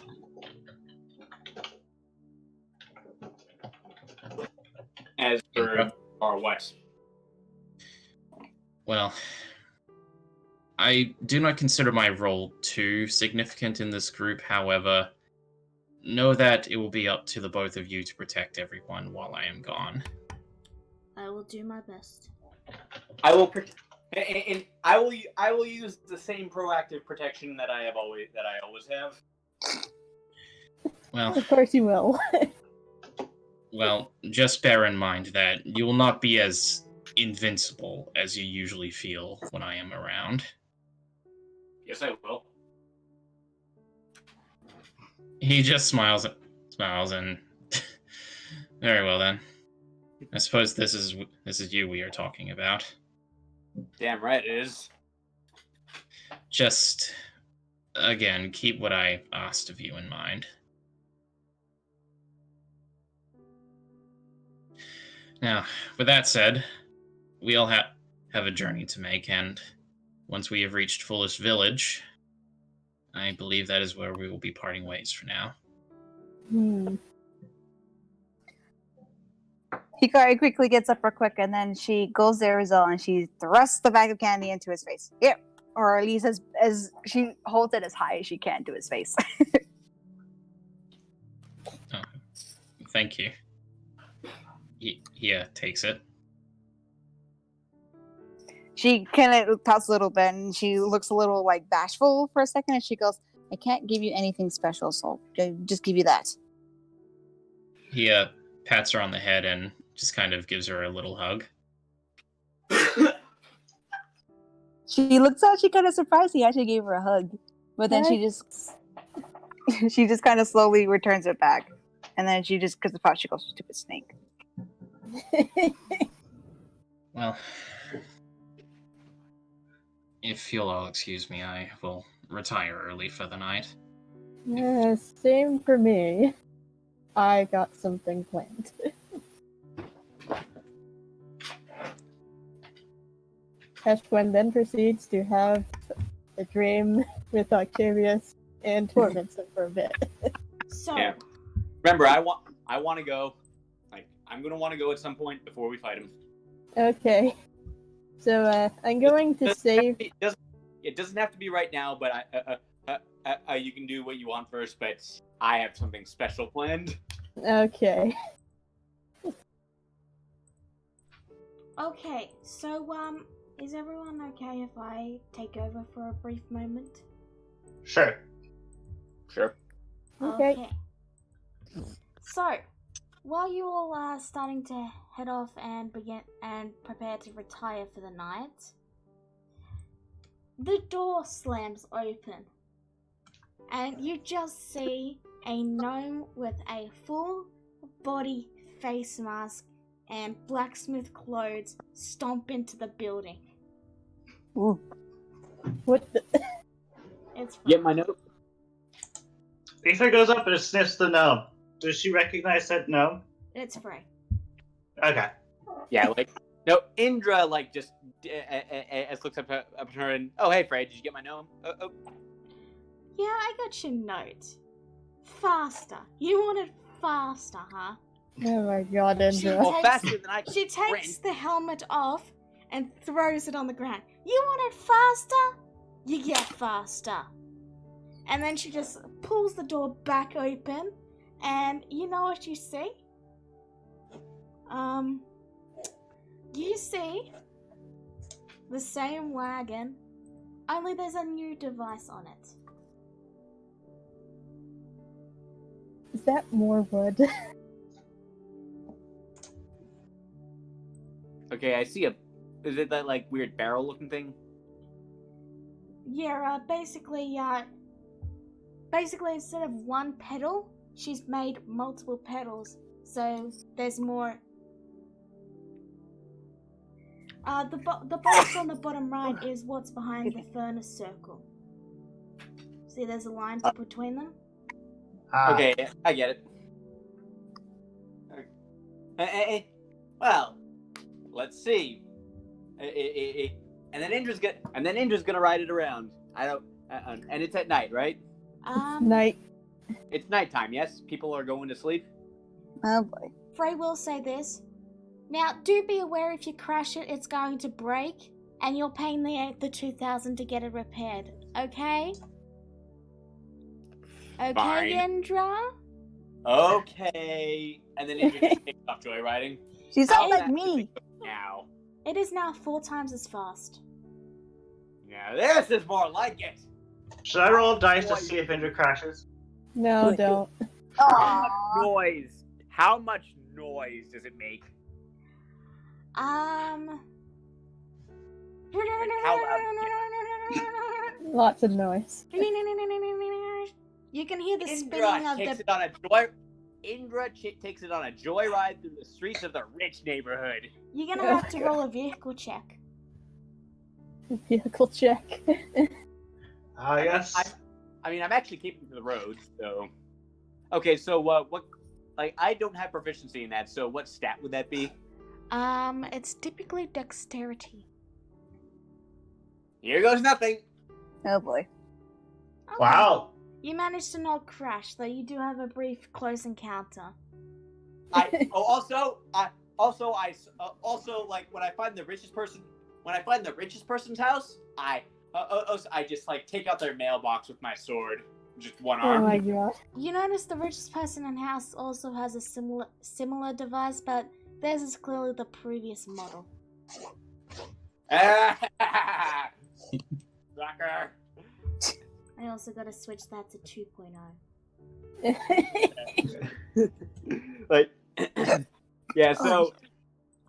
As for Indra? our what? Well, I do not consider my role too significant in this group. However, know that it will be up to the both of you to protect everyone while I am gone. I will do my best. I will and I will use the same proactive protection that I always have. Well, Of course you will. well, just bear in mind that you will not be as invincible as you usually feel when I am around. Yes, I will. He just smiles and very well then. I suppose this is you we are talking about. Damn right it is. Just, again, keep what I asked of you in mind. Now, with that said, we all have a journey to make, and once we have reached Foolish Village, I believe that is where we will be parting ways for now. Hikari quickly gets up real quick, and then she goes to Arizal and she thrusts the bag of candy into his face. Here, or at least as she holds it as high as she can to his face. Oh, thank you. He takes it. She kind of pouts a little bit, and she looks a little like bashful for a second, and she goes, "I can't give you anything special, so I'll just give you that." He pats her on the head and just kind of gives her a little hug. She looks out. She kind of surprised he actually gave her a hug, but then she just kind of slowly returns it back, and then she just because the pouch she goes, "Stupid snake." Well, if you'll all excuse me, I will retire early for the night. Yeah, same for me. I got something planned. Heshwin then proceeds to have a dream with Octavius and torments him for a bit. So, Yeah. Remember, I want to go. Like, I'm gonna want to go at some point before we fight him. Okay. So, I'm going to save... It doesn't have to be right now, but you can do what you want first, but I have something special planned. Okay. okay, so, is everyone okay if I take over for a brief moment? Sure. Sure. Okay. So, while you all are starting to head off and prepare to retire for the night, the door slams open, and you just see a gnome with a full body face mask and blacksmith clothes stomp into the building. Ooh. What the... It's fine. Get my note. Ether goes up and sniffs the gnome. Does she recognize that gnome? It's free. Okay. Yeah, like no. Indra like just looks up at her and oh hey Fred, did you get my gnome? Oh. Yeah, I got your note. Faster. You want it faster, huh? Oh my god, Indra. Well, faster than I can. She takes sprint. the helmet off and throws it on the ground. You want it faster? You get faster. And then she just pulls the door back open, and you know what you see? You see the same wagon, only there's a new device on it. Is that more wood? Okay, I see is it that like weird barrel looking thing? Yeah, basically instead of one pedal, she's made multiple pedals, so there's more. The box on the bottom right is what's behind the furnace circle. See, there's a line between them. Okay, I get it. Well, let's see. And then Indra's gonna ride it around. I don't. And it's at night, right? Night. It's nighttime. Yes, people are going to sleep. Oh boy. Frey will say this. Now, do be aware if you crash it, it's going to break, and you're paying the 2,000 to get it repaired. Okay? Okay, Fine. Indra? Okay. And then Indra just takes off joyriding. She's How's all like that me. now. It is now 4 times as fast. Now this is more like it. Should I roll dice to see if Indra crashes? No, don't. How much noise? How much noise does it make? Lots of noise. You can hear the Indra spinning of takes the... it on a joy. Indra takes it on a joyride through the streets of the rich neighborhood. You're gonna have to roll a vehicle check. Vehicle check. Yes. I'm actually keeping to the roads, so. Okay, so what? Like, I don't have proficiency in that, so what stat would that be? It's typically dexterity. Here goes nothing. Oh boy. Okay. Wow. You managed to not crash, though you do have a brief close encounter. Also, like when I find the richest person's house, I just like take out their mailbox with my sword, just one Oh arm. my god. You notice the richest person in house also has a similar device, but theirs is clearly the previous model. Sucker. I also gotta switch that to 2.0. Like, yeah. So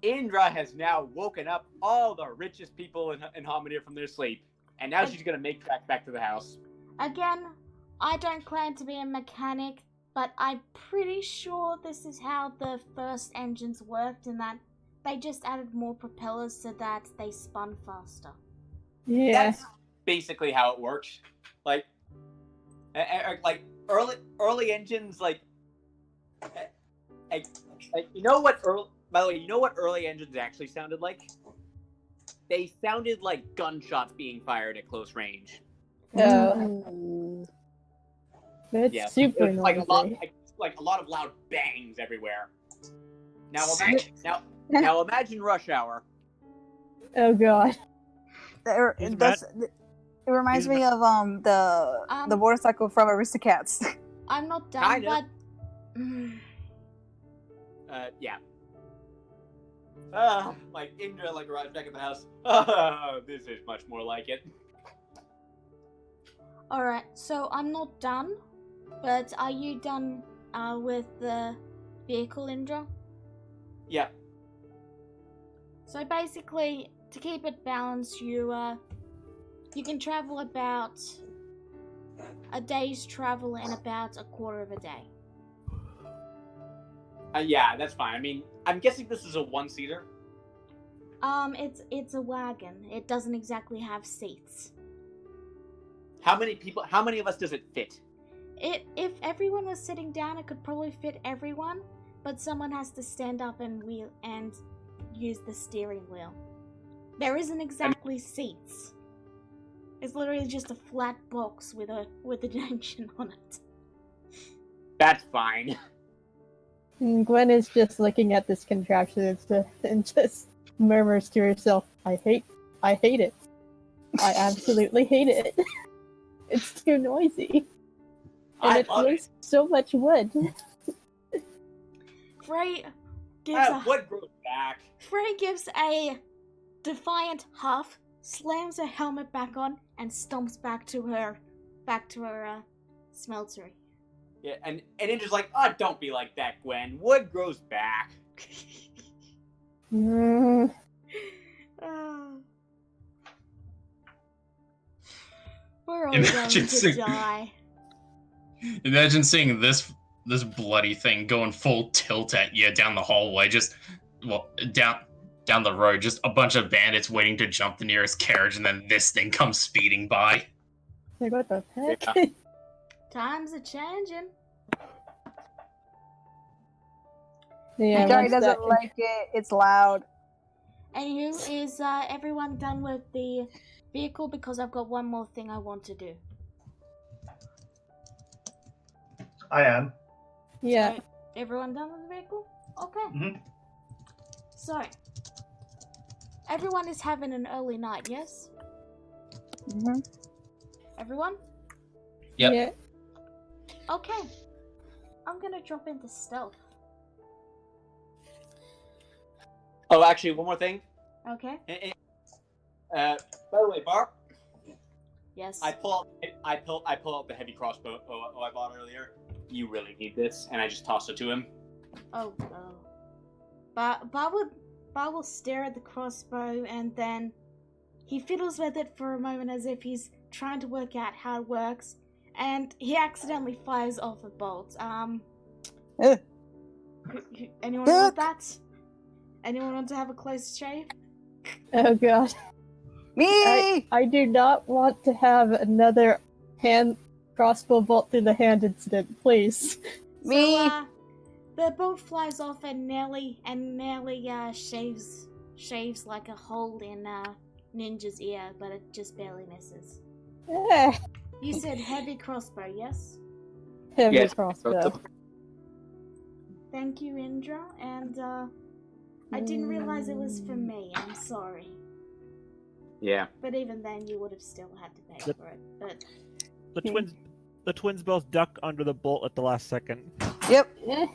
Indra has now woken up all the richest people in Homidir from their sleep, and now she's gonna make track back to the house. Again, I don't claim to be a mechanic, but I'm pretty sure this is how the first engines worked, in that they just added more propellers so that they spun faster. Yeah. That's basically how it works. Like early engines, like you know what by the way, you know what early engines actually sounded like? They sounded like gunshots being fired at close range. Oh. That's Yeah, super it was like noisy. a lot of loud bangs everywhere. Now imagine rush hour. Oh god. It reminds me of the motorcycle from Aristocats. I'm not done, Kinda. but... Yeah. Like Indra arrives back at the house. Oh, this is much more like it. Alright, so I'm not done, but are you done with the vehicle, Indra? Yeah. So basically, to keep it balanced, you can travel about a day's travel in about a quarter of a day. Yeah, that's fine. I mean, I'm guessing this is a one-seater. It's a wagon. It doesn't exactly have seats. How many of us does it fit? If everyone was sitting down, it could probably fit everyone, but someone has to stand up and use the steering wheel. There isn't exactly seats. It's literally just a flat box with an engine on it. That's fine. And Gwen is just looking at this contraption and just murmurs to herself, I hate it. I absolutely hate it. It's too noisy. And it wastes so much wood. Frey gives wood grows back. Frey gives a defiant huff, slams her helmet back on, and stomps back to her smeltery. Yeah, and Indra's like, oh, don't be like that, Gwen. Wood grows back. Mm. We're all going to die. Imagine seeing this bloody thing going full tilt at you down the hallway, down the road, just a bunch of bandits waiting to jump the nearest carriage, and then this thing comes speeding by. Like, what the heck? Yeah. Times are changing. Yeah, Gary once doesn't that like it. It's loud. Anywho, is everyone done with the vehicle? Because I've got one more thing I want to do. I am. Yeah. So, everyone done with the vehicle? Okay. Mhm. So, everyone is having an early night, yes? Mm-hmm. Everyone? Yep. Yeah. Okay. I'm gonna drop into stealth. Oh, actually, one more thing. Okay. By the way, Barb, Yes. I pull out the heavy crossbow I bought earlier. You really need this, and I just toss it to him. Oh. Bar will stare at the crossbow, and then he fiddles with it for a moment as if he's trying to work out how it works, and he accidentally fires off a bolt. Anyone want that? Anyone want to have a close shave? Oh god. Me! I do not want to have another hand crossbow bolt through the hand incident, please. Me! So, the bolt flies off and Nelly shaves like a hole in Ninja's ear, but it just barely misses. Eh, You said heavy crossbow, yes? heavy Yes. crossbow. Thank you, Indra, and I didn't realize it was for me. I'm sorry. Yeah. But even then, you would have still had to pay for it. But The twins both duck under the bolt at the last second. Yep. Eh,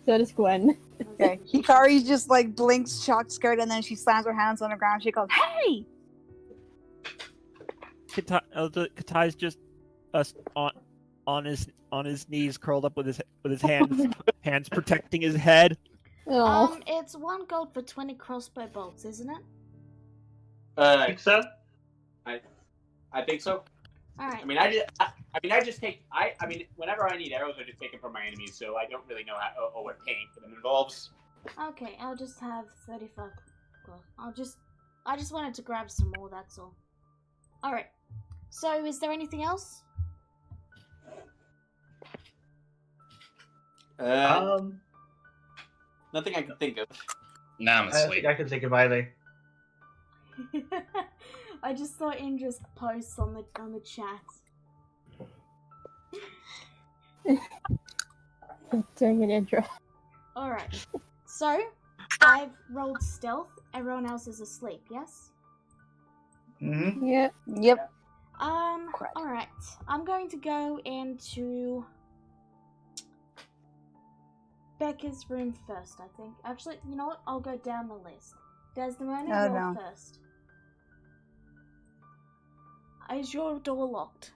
so does Gwen. Okay. Hikari just like blinks, shocked, scared, and then she slams her hands on the ground. She goes, "Hey!" Katai's just on his knees, curled up with his hands protecting his head. Oh, it's 1 gold for 20 crossbow bolts, isn't it? Think so? I think so. All right. I mean, whenever I need arrows, I just take them from my enemies, so I don't really know what paying for them involves. Okay, I'll just have 35 gold. I just wanted to grab some more. That's all. All right. So, is there anything else? Nothing I can think of. Nah, I'm I don't asleep. think I can think of either. I just saw Indra's posts on the chat. dang it, Indra. Alright. So, I've rolled stealth. Everyone else is asleep, yes? Mm-hmm. Yeah. Yep. Crap. Alright. I'm going to go into Becca's room first, I think. Actually, you know what? I'll go down the list. Desdemona, Oh, you're no. first. Is your door locked?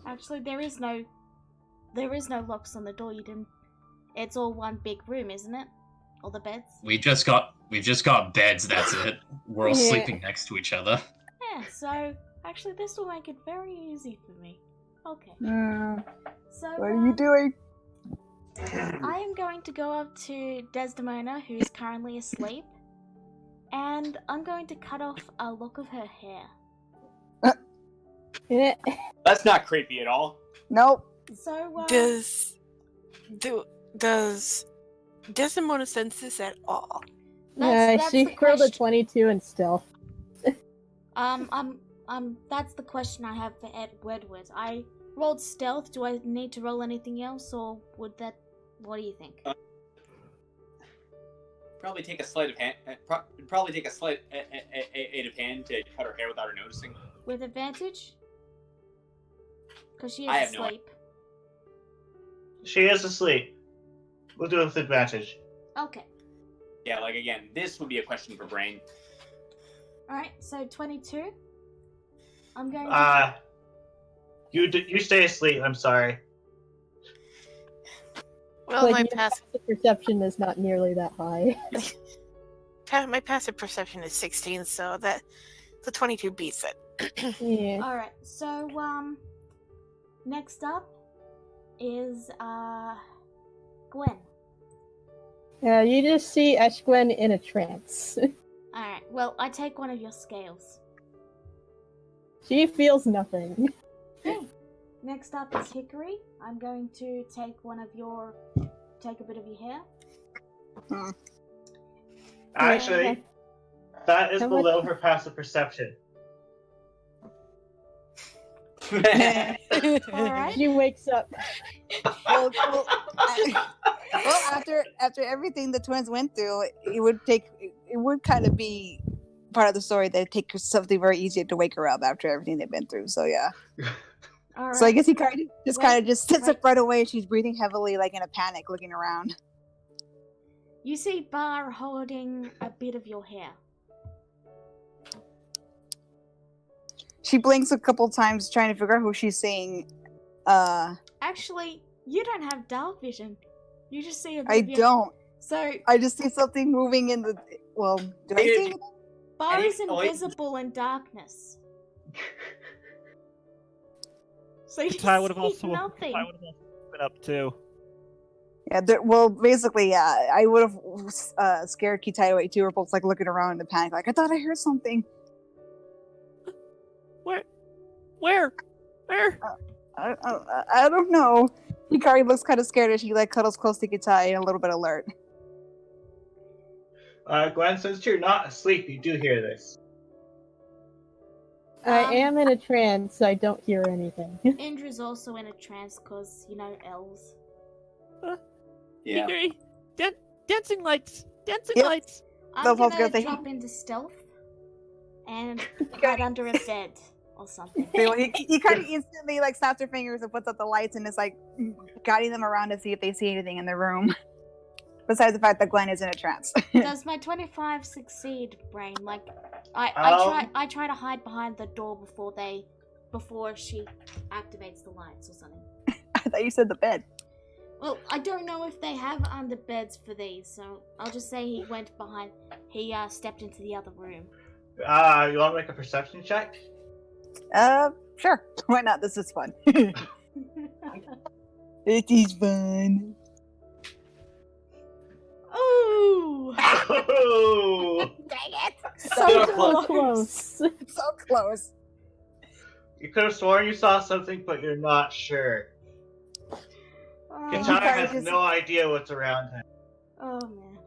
Actually, there is no locks on the door. You didn't. It's all one big room, isn't it? All the beds. We've just got beds. That's it. We're all Yeah. sleeping next to each other. Yeah. So actually, this will make it very easy for me. Okay. So What are you doing? I am going to go up to Desdemona, who's currently asleep, and I'm going to cut off a lock of her hair. Eh, That's not creepy at all. Nope. So Does Desdemona sense this at all? that's she the rolled a question. 22 in stealth. That's the question I have for Edward. I rolled stealth. Do I need to roll anything else, or would that? What do you think? Probably take a sleight of hand. Probably take a sleight aid of hand to cut her hair without her noticing. With advantage? Because she I is have no asleep. She is asleep. We'll do it with advantage. Okay. Yeah, like again, this would be a question for Brain. Alright, so 22. I'm going to... You stay asleep. I'm sorry. Well, Like, my your passive perception is not nearly that high. my passive perception is 16, so the 22 beats it. Yeah. Alright, so, next up is, Gwen. You just see Ashgwen in a trance. Alright, well, I take one of your scales. She feels nothing. Okay. Next up is Hickory. I'm going to take a bit of your hair. Actually, that is How much- below her passive perception. Alright. She wakes up. Well, after everything the twins went through, it would kind of be part of the story that it takes something very easy to wake her up after everything they've been through. So yeah. Alright. So I guess he kind of just sits Wait. up right away. She's breathing heavily, like in a panic, looking around. You see Bar holding a bit of your hair. She blinks a couple times, trying to figure out who she's seeing. Actually, you don't have dark vision. You just see a bit I of your... don't. So, I just see something moving in the. Well, do I see it? Bar is Oh, wait. invisible in darkness. So you Katai would have see also. nothing. woken up too. Yeah, well, basically, yeah, I would have scared Kitai away too. We're both like looking around in a panic, like I thought I heard something. Where? I don't know. Hikari looks kind of scared as she like cuddles close to Kitai and a little bit alert. Gwen, since you're not asleep, you do hear this. I am in a trance, so I don't hear anything. Indra's also in a trance because, elves. Yeah. Hikari, dancing lights! Dancing Yep. lights! I'm That's what I was gonna gonna say. drop into stealth and hide under a bed or something. Okay, well, he kind of instantly like snaps her fingers and puts up the lights and is like guiding them around to see if they see anything in the room. Besides the fact that Gwen is in a trance. Does my 25 succeed, Brain? Like, I try to hide behind the door before she activates the lights or something. I thought you said the bed. Well, I don't know if they have under beds for these, so I'll just say he stepped into the other room. You want to make a perception check? Sure. Why not? This is fun. It is fun. Ooh! Oh! Dang it! So close. close. So close. You could have sworn you saw something, but you're not sure. Katana Hikari has just- no idea what's around him. Oh man.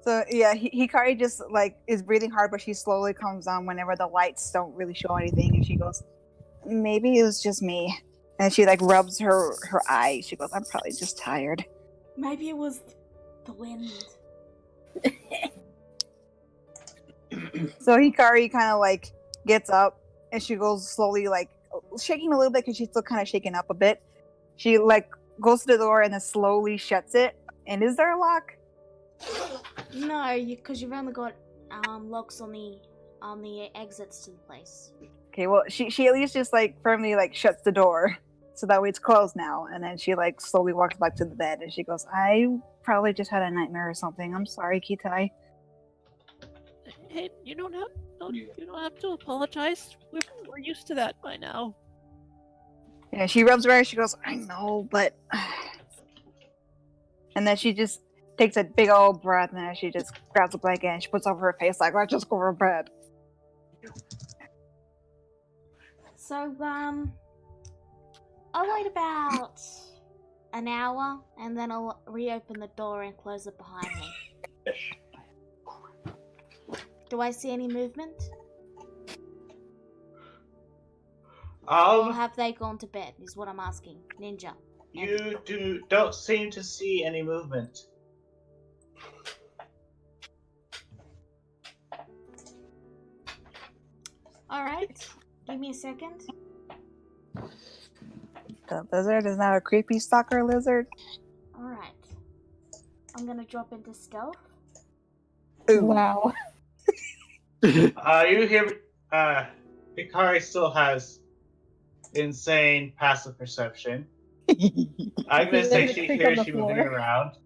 So yeah, Hikari just like is breathing hard, but she slowly calms down whenever the lights don't really show anything, and she goes, "Maybe it was just me." And she like rubs her eye. She goes, "I'm probably just tired." Maybe it was the wind. So Hikari kind of like gets up and she goes slowly, like shaking a little bit because she's still kind of shaken up a bit. She like goes to the door and then slowly shuts it. And is there a lock? No, because you've only got locks on the exits to the place. Okay, well she at least just like firmly like shuts the door so that way it's closed now. And then she like slowly walks back to the bed and she goes, "I probably just had a nightmare or something. I'm sorry, Kitai." Hey, you don't have to apologize. We're used to that by now. Yeah, she rubs her eyes. She goes, "I know, but," and then she just takes a big old breath, and then she just grabs a blanket and she puts over her face like, "Let's just go to bed." So, I'll wait about an hour, and then I'll reopen the door and close it behind me. Do I see any movement? Or have they gone to bed, is what I'm asking. Ninja. You don't seem to see any movement. Alright, give me a second. The lizard is now a creepy stalker lizard. Alright. I'm gonna drop into stealth. Ooh. Wow. You hear, Hikari still has insane passive perception. I'm gonna say she Creep hears on the you moving floor. around.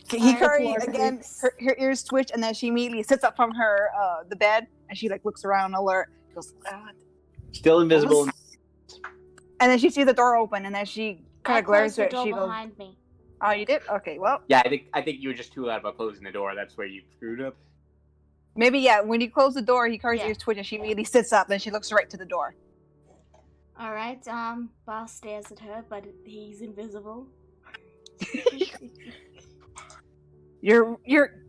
Hikari floor again, creaks. her ears twitch, and then she immediately sits up from her the bed, and she like looks around alert. She goes, "Ah." Still invisible. And then she sees the door open, and then she kind I of glares closed at the it. door She goes, behind me. "Oh, you did? Okay, well, Yeah, I think you were just too loud about closing the door. That's where you screwed up. maybe yeah." When you close the door, Hikari's Yeah. ears twitch, and she immediately sits up, and she looks right to the door. Alright, Bar stares at her, but he's invisible. You're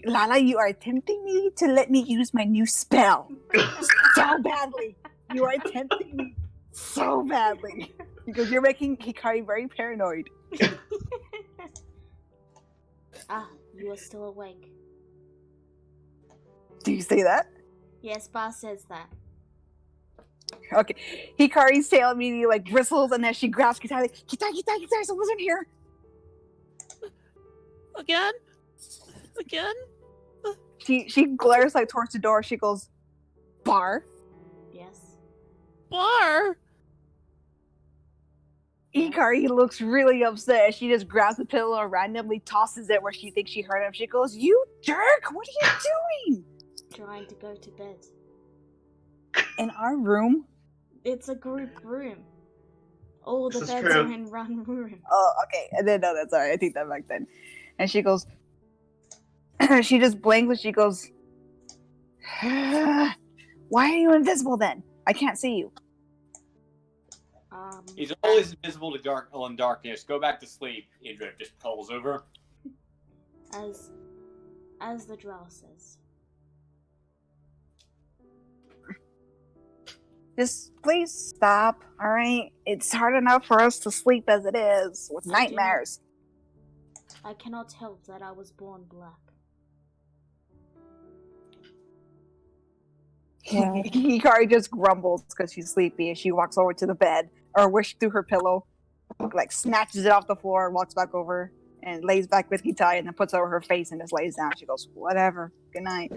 Lala. You are tempting me to let me use my new spell so badly. You are tempting me so badly because you're making Hikari very paranoid. You are still awake. Do you say that? Yes, Bar says that. Okay. Hikari's tail immediately like bristles, and then she grabs Kitai like, Kitai, someone's in here. Again? Again? She glares like towards the door. She goes, "Bar." Yes. Bar! Hikari looks really upset. She just grabs the pillow and randomly tosses it where she thinks she heard him. She goes, "You jerk! What are you doing?" Trying to go to bed. In our room? It's a group room. All the This is beds true. are in one room. Oh, okay. I didn't know that. Sorry, I take that back then. And she goes, she just blinks and she goes, why are you invisible then? I can't see you. He's always invisible to darkness. Go back to sleep. Indra just calls over. As the drow says. Just please stop, alright? It's hard enough for us to sleep as it is, with nightmares. I cannot help that I was born black. Yeah. Hikari just grumbles because she's sleepy and she walks over to the bed, or wishes through her pillow, like snatches it off the floor, walks back over, and lays back with Hitai, and then puts over her face and just lays down. She goes, whatever, good night.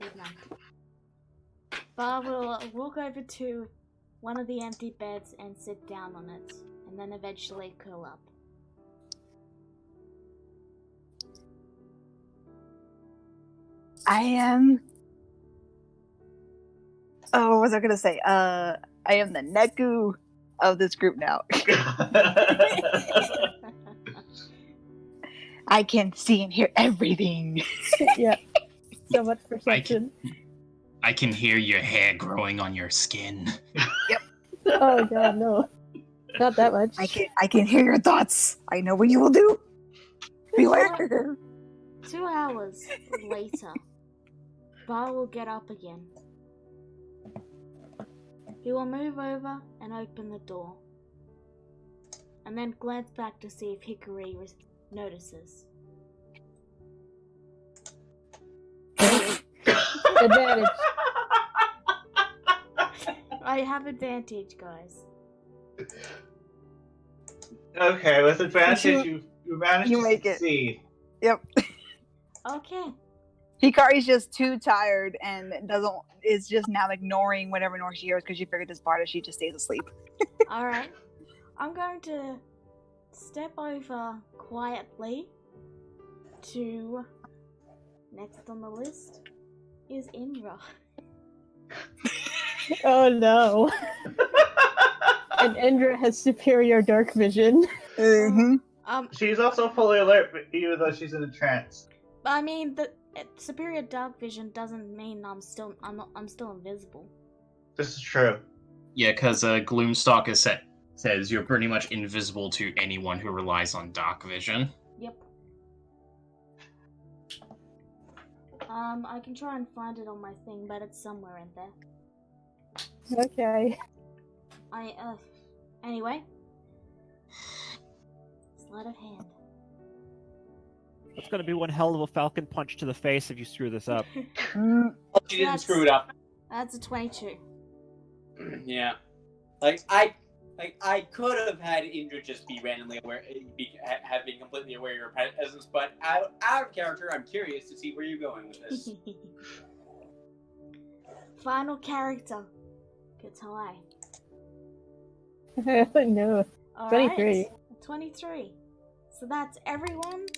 Good night. Bar will walk over to one of the empty beds and sit down on it, and then eventually curl up. I am... Oh, what was I gonna say? I am the Neku of this group now. I can see and hear everything. Yeah. So much perception. I can hear your hair growing on your skin. Oh god, no. Not that much. I can hear your thoughts. I know what you will do. Beware. 2 hours later, Bar will get up again. He will move over and open the door, and then glance back to see if Hikari notices. Advantage. I have advantage, guys. Okay, with advantage, you managed you to make it. succeed. Yep. Okay. Hikari's just too tired and is just now ignoring whatever noise she hears because she figured this part she just stays asleep. Alright. I'm going to step over quietly to... Next on the list is Indra. Oh no. And Indra has superior dark vision. Mm-hmm. She's also fully alert, but even though she's in a trance. I mean, the superior dark vision doesn't mean I'm still invisible. This is true. Yeah, because Gloomstalker says you're pretty much invisible to anyone who relies on dark vision. Yep. I can try and find it on my thing, but it's somewhere in there. Okay. Anyway. Sleight of hand. It's gonna be one hell of a falcon punch to the face if you screw this up. She didn't screw it up. That's a 22. Yeah. I could have had Indra just be randomly aware, have been completely aware of your presence, but out of character, I'm curious to see where you're going with this. Final character. Katai. No. 23. 23. So that's everyone's.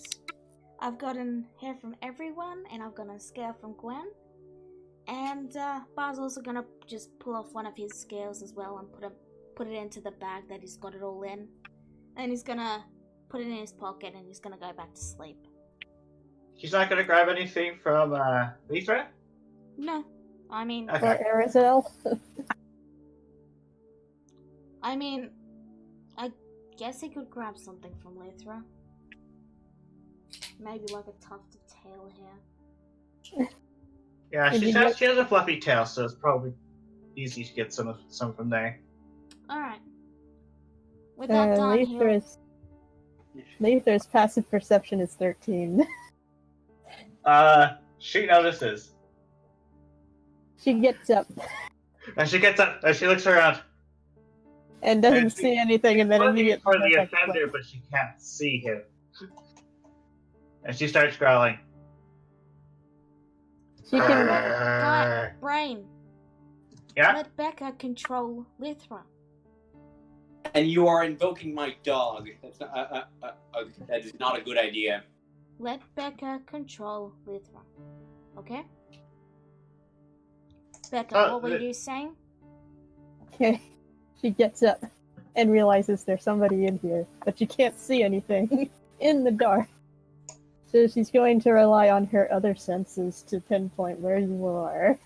I've gotten hair from everyone, and I've gotten a scale from Gwen. And Bar's also gonna just pull off one of his scales as well and put it into the bag that he's got it all in. And he's gonna put it in his pocket and he's gonna go back to sleep. He's not gonna grab anything from Lithra? No. I mean... Okay. Or Arizal. I mean... I guess he could grab something from Lithra. Maybe like a tuft of tail hair. Yeah, she has a fluffy tail, so it's probably easy to get some from there. Alright. With that done, Lethra's passive perception is 13. She notices. She gets up. And she gets up, and she looks around. And doesn't see anything, and then immediately... For the offender, but she can't see him. And she starts growling. She can... Brain. Yeah? Let Becca control Lithra. And you are invoking my dog. That's not, that is not a good idea. Let Becca control Lithra. Okay? Becca, what were you saying? Okay. She gets up. and realizes there's somebody in here, but she can't see anything in the dark. So she's going to rely on her other senses to pinpoint where you are.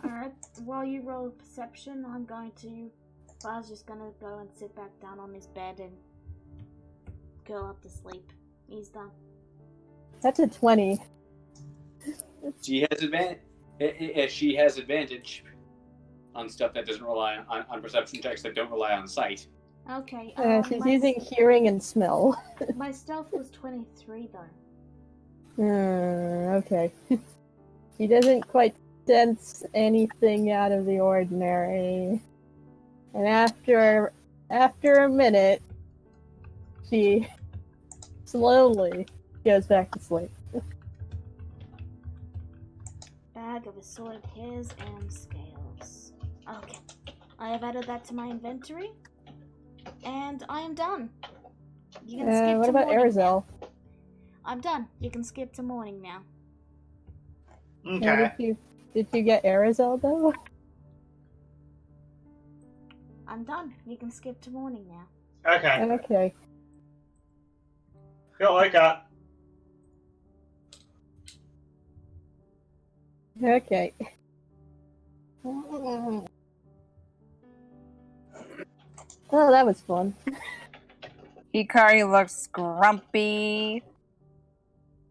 Alright, while you roll perception, Bar's just gonna go and sit back down on his bed and go up to sleep. He's done. That's a 20. She has advantage on stuff that doesn't rely on perception checks that don't rely on sight. Okay. She's using hearing and smell. My stealth was 23 though. Okay. She doesn't quite sense anything out of the ordinary. And after a minute, she slowly goes back to sleep. Bag of assorted hairs and scales. Okay. I have added that to my inventory. And I am done. You can skip What to about morning Arizal? now. I'm done. You can skip to morning now. Okay. Did you get Arizal though? I'm done. You can skip to morning now. Okay. Okay. Go like that. Okay. Oh, that was fun. Hikari looks grumpy.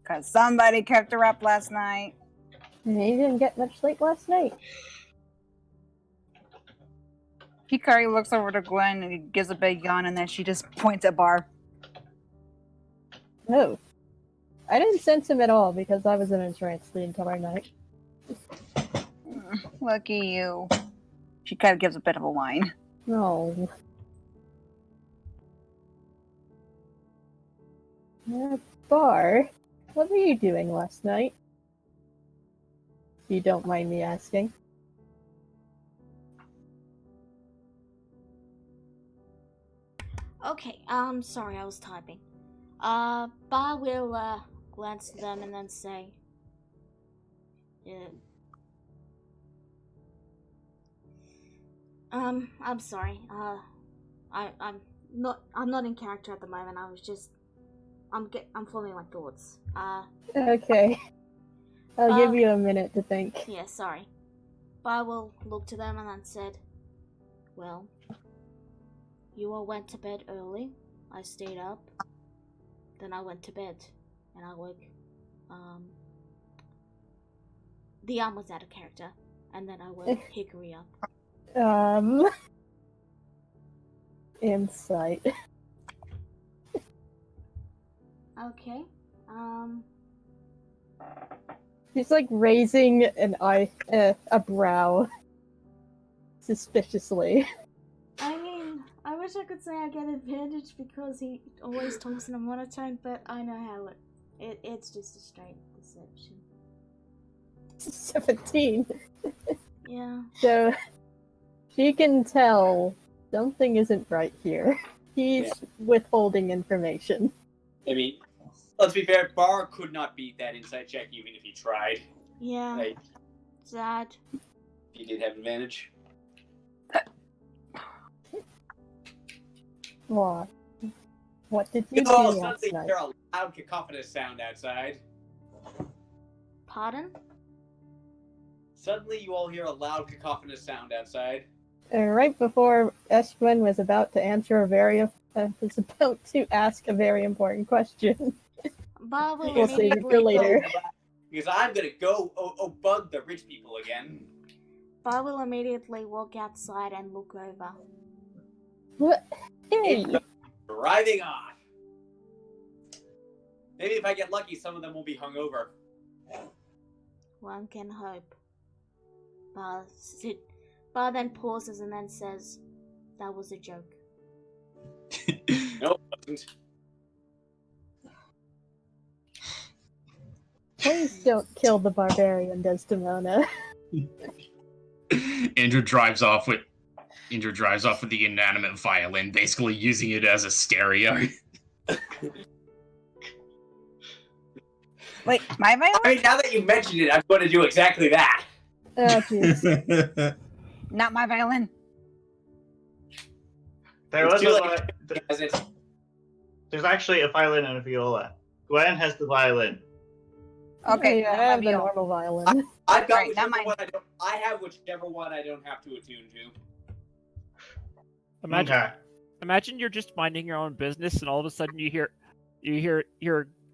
Because somebody kept her up last night. You didn't get much sleep last night. Hikari looks over to Gwen and gives a big yawn, and then she just points at Bar. No. I didn't sense him at all because I was in a trance the entire night. Lucky you. She kind of gives a bit of a whine. No. Bar, what were you doing last night? If you don't mind me asking. Okay, sorry, I was typing. Bar will, glance to them and then say, I'm sorry, I'm not in character at the moment, I'm forming my thoughts. Okay. I'll give you a minute to think. Yeah, sorry. Bar will look to them and then said, well, you all went to bed early. I stayed up. Then I went to bed. And I woke. The arm was out of character. And then I woke Hickory up. Insight. Okay. He's like raising an a brow. Suspiciously. I mean, I wish I could say I get advantage because he always talks in a monotone, but I know how it's just a straight deception. 17. Yeah. So she can tell something isn't right here. He's withholding information. I mean, let's be fair, Bar could not beat that insight check even if he tried. Yeah. Like, Sad. he did have advantage. What? What did you do Oh, last suddenly night? hear a loud cacophonous sound outside. Pardon? Suddenly you all hear a loud cacophonous sound outside. Right before Eshwin was about to answer was about to ask a very important question. Bar will We'll save it for immediately later. Because I'm gonna go bug the rich people again. Bar will immediately walk outside and look over. What? Hey! Driving off. Maybe if I get lucky, some of them will be hungover. One can hope. Bar then pauses and then says, that was a joke. Nope, it wasn't. Please don't kill the barbarian, Desdemona. Andrew drives off with the inanimate violin, basically using it as a stereo. Wait, my violin? I mean, now that you mentioned it, I'm going to do exactly that. Oh, jeez. Not my violin. There It's was too a late. As it's there's actually a violin and a viola. Gwen has the violin. Okay, yeah, I not my have the viola. normal violin. I've got Alright, not whichever mine. one I don't. I have whichever one I don't have to attune to. Imagine you're just minding your own business, and all of a sudden you hear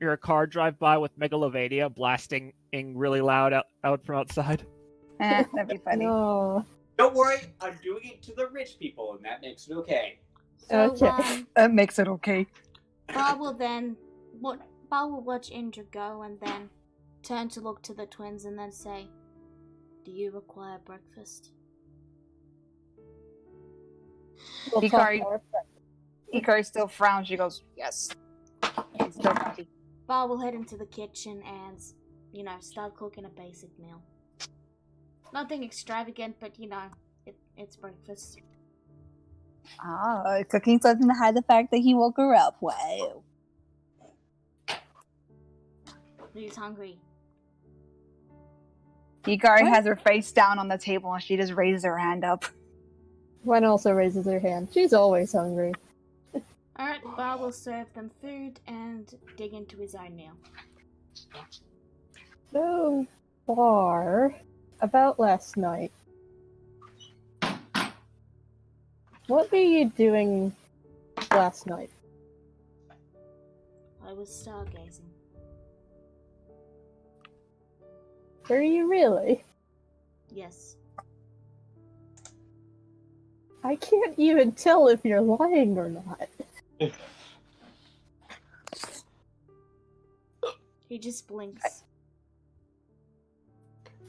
a car drive by with Megalovania blasting really loud out from outside. That'd be funny. No. Don't worry, I'm doing it to the rich people, and that makes it okay. So, Okay. That makes it okay. Bar will watch Indra go and then turn to look to the twins and then say, "Do you require breakfast?" We'll Hikari- talk more. Hikari still frowns. She goes, yes. She's still grumpy. Bar will head into the kitchen and, start cooking a basic meal. Nothing extravagant, but it's breakfast. Cooking something to hide the fact that he woke her up. Wow. Who's hungry? Hikari What? has her face down on the table and she just raises her hand up. Gwen also raises her hand. She's always hungry. Alright, Bar will serve them food and dig into his own meal. So, Bar, about last night. What were you doing last night? I was stargazing. Were you really? Yes. I can't even tell if you're lying or not. He just blinks.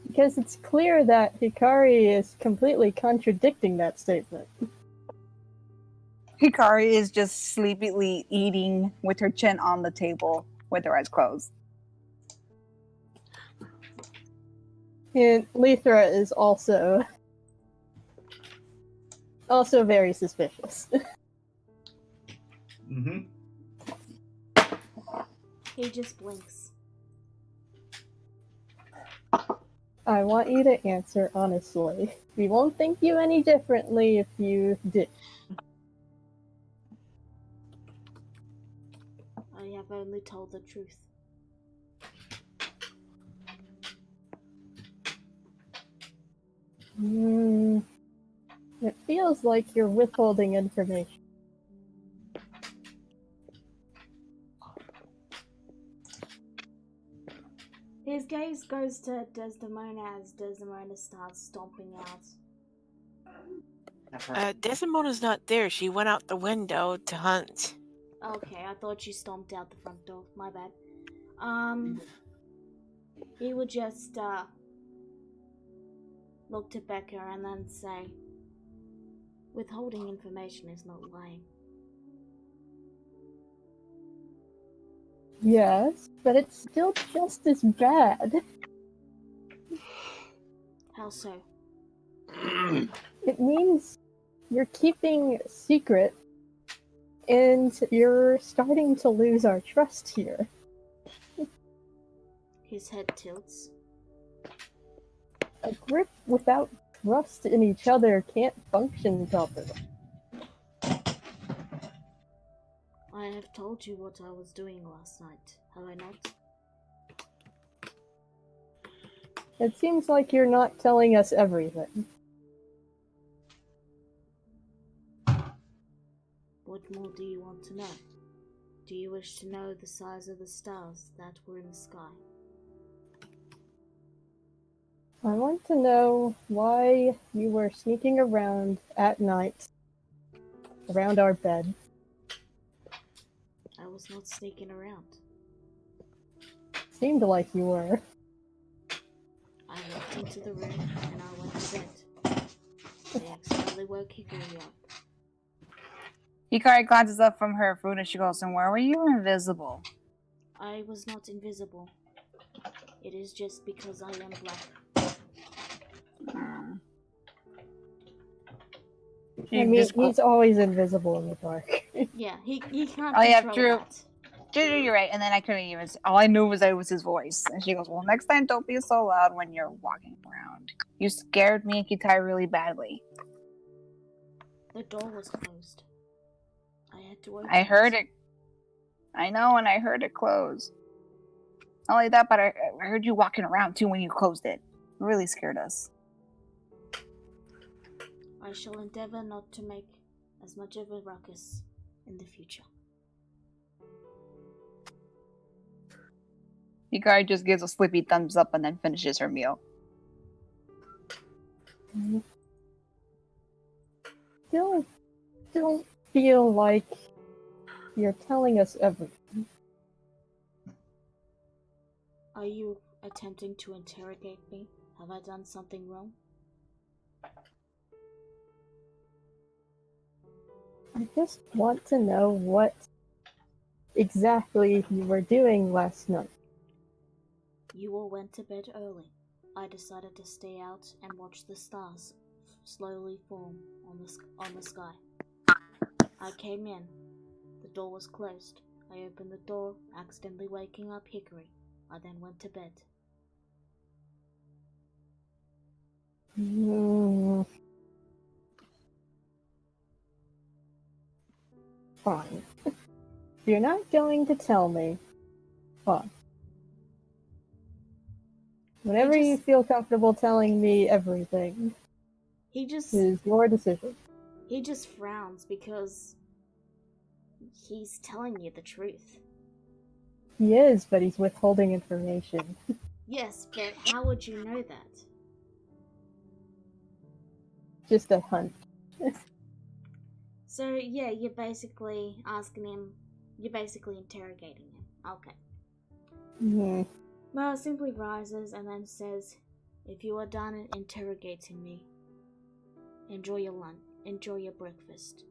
Because it's clear that Hikari is completely contradicting that statement. Hikari is just sleepily eating with her chin on the table with her eyes closed. And Lithra is also very suspicious. Mm-hmm. He just blinks. I want you to answer honestly. We won't think you any differently if you did. I have only told the truth. It feels like you're withholding information. His gaze goes to Desdemona as Desdemona starts stomping out. Desdemona's not there. She went out the window to hunt. Okay, I thought she stomped out the front door. My bad. He would just look to Becca and then say, "Withholding information is not lying." Yes, but it's still just as bad. How so? It means you're keeping a secret, and you're starting to lose our trust here. His head tilts. A group without trust in each other can't function properly. I have told you what I was doing last night, have I not? It seems like you're not telling us everything. What more do you want to know? Do you wish to know the size of the stars that were in the sky? I want to know why you were sneaking around at night around our bed. I was not sneaking around. Seemed like you were. I walked into the room and I went to bed. They accidentally woke Hikari up. Hikari glances up from her food and she goes, "And where were you invisible?" I was not invisible. It is just because I am black. I mean, he's always invisible in the dark. Yeah, he can't Oh, yeah, control true. that. You're right. And then I couldn't even. All I knew was that it was his voice. And she goes, "Well, next time, don't be so loud when you're walking around. You scared me and Kitai really badly." The door was closed. I had to open I heard it. I know, and I heard it close. Not only that, but I heard you walking around too when you closed it. It really scared us. I shall endeavor not to make as much of a ruckus in the future. Hikari just gives a sleepy thumbs up and then finishes her meal. Still don't feel like you're telling us everything. Are you attempting to interrogate me? Have I done something wrong? I just want to know what exactly you were doing last night. You all went to bed early. I decided to stay out and watch the stars slowly form on the sky. I came in. The door was closed. I opened the door, accidentally waking up Hickory. I then went to bed. Fine. If you're not going to tell me, fine. Whenever you feel comfortable telling me everything, He just is your decision. He just frowns because he's telling you the truth. He is, but he's withholding information. Yes, but how would you know that? Just a hunch. So, yeah, you're basically interrogating him. Okay. Mm-hmm. Mara simply rises and then says, "If you are done interrogating me, enjoy your lunch, enjoy your breakfast."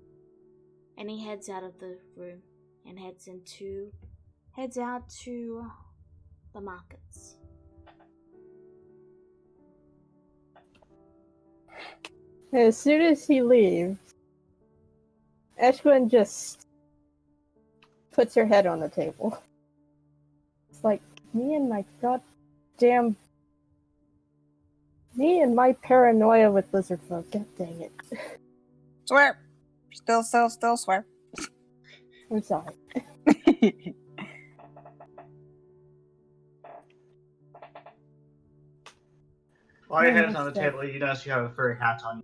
And he heads out of the room and heads out to the markets. As soon as he leaves, Eshwin just puts her head on the table. It's like, me and my paranoia with lizard folk. God dang it. Swear. Still swear. I'm sorry. While your head's on the table, you notice you have a furry hat on.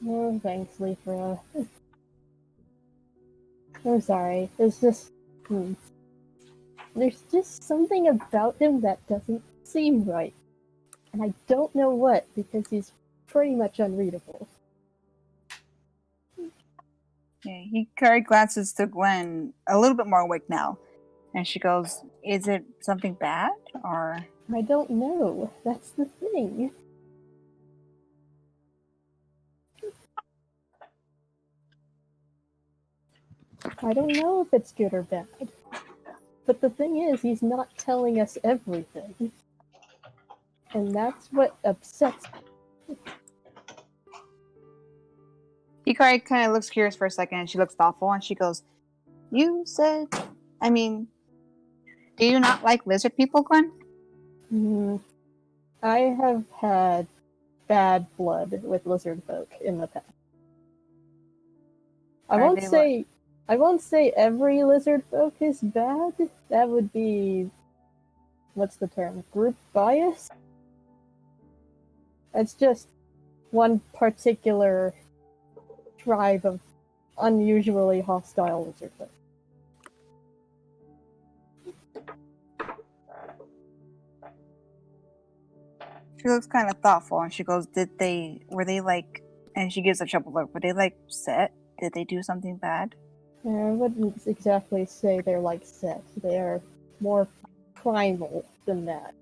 Oh, thanks, Leafra. I'm sorry. It's just... There's just something about him that doesn't seem right. And I don't know what, because he's pretty much unreadable. Yeah, Hikari glances to Gwen, a little bit more awake now. And she goes, "Is it something bad, or...?" I don't know. That's the thing. I don't know if it's good or bad. But the thing is, he's not telling us everything. And that's what upsets me. Hikari kind of looks curious for a second, and she looks thoughtful, and she goes, do you not like lizard people, Gwen? I have had bad blood with lizard folk in the past. I won't say every lizard folk is bad. That would be, what's the term? Group bias? It's just one particular tribe of unusually hostile lizard folk. She looks kind of thoughtful, and she goes, were they like, and she gives a troubled look, were they like set? Did they do something bad? I wouldn't exactly say they're like set. They are more primal than that.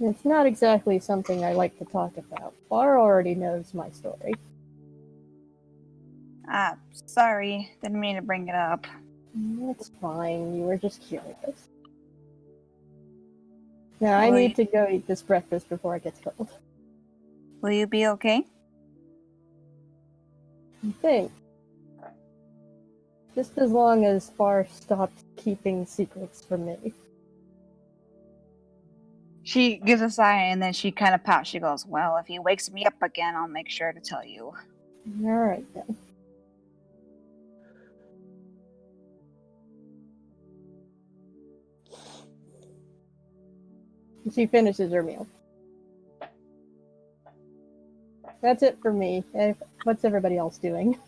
It's not exactly something I like to talk about. Bar already knows my story. Sorry. Didn't mean to bring it up. That's fine. You were just curious. Now, I need to go eat this breakfast before it gets cold. Will you be okay? I think. Just as long as Bar stopped keeping secrets from me. She gives a sigh and then she kind of pouts. She goes, "Well, if he wakes me up again, I'll make sure to tell you." Alright then. She finishes her meal. That's it for me. What's everybody else doing?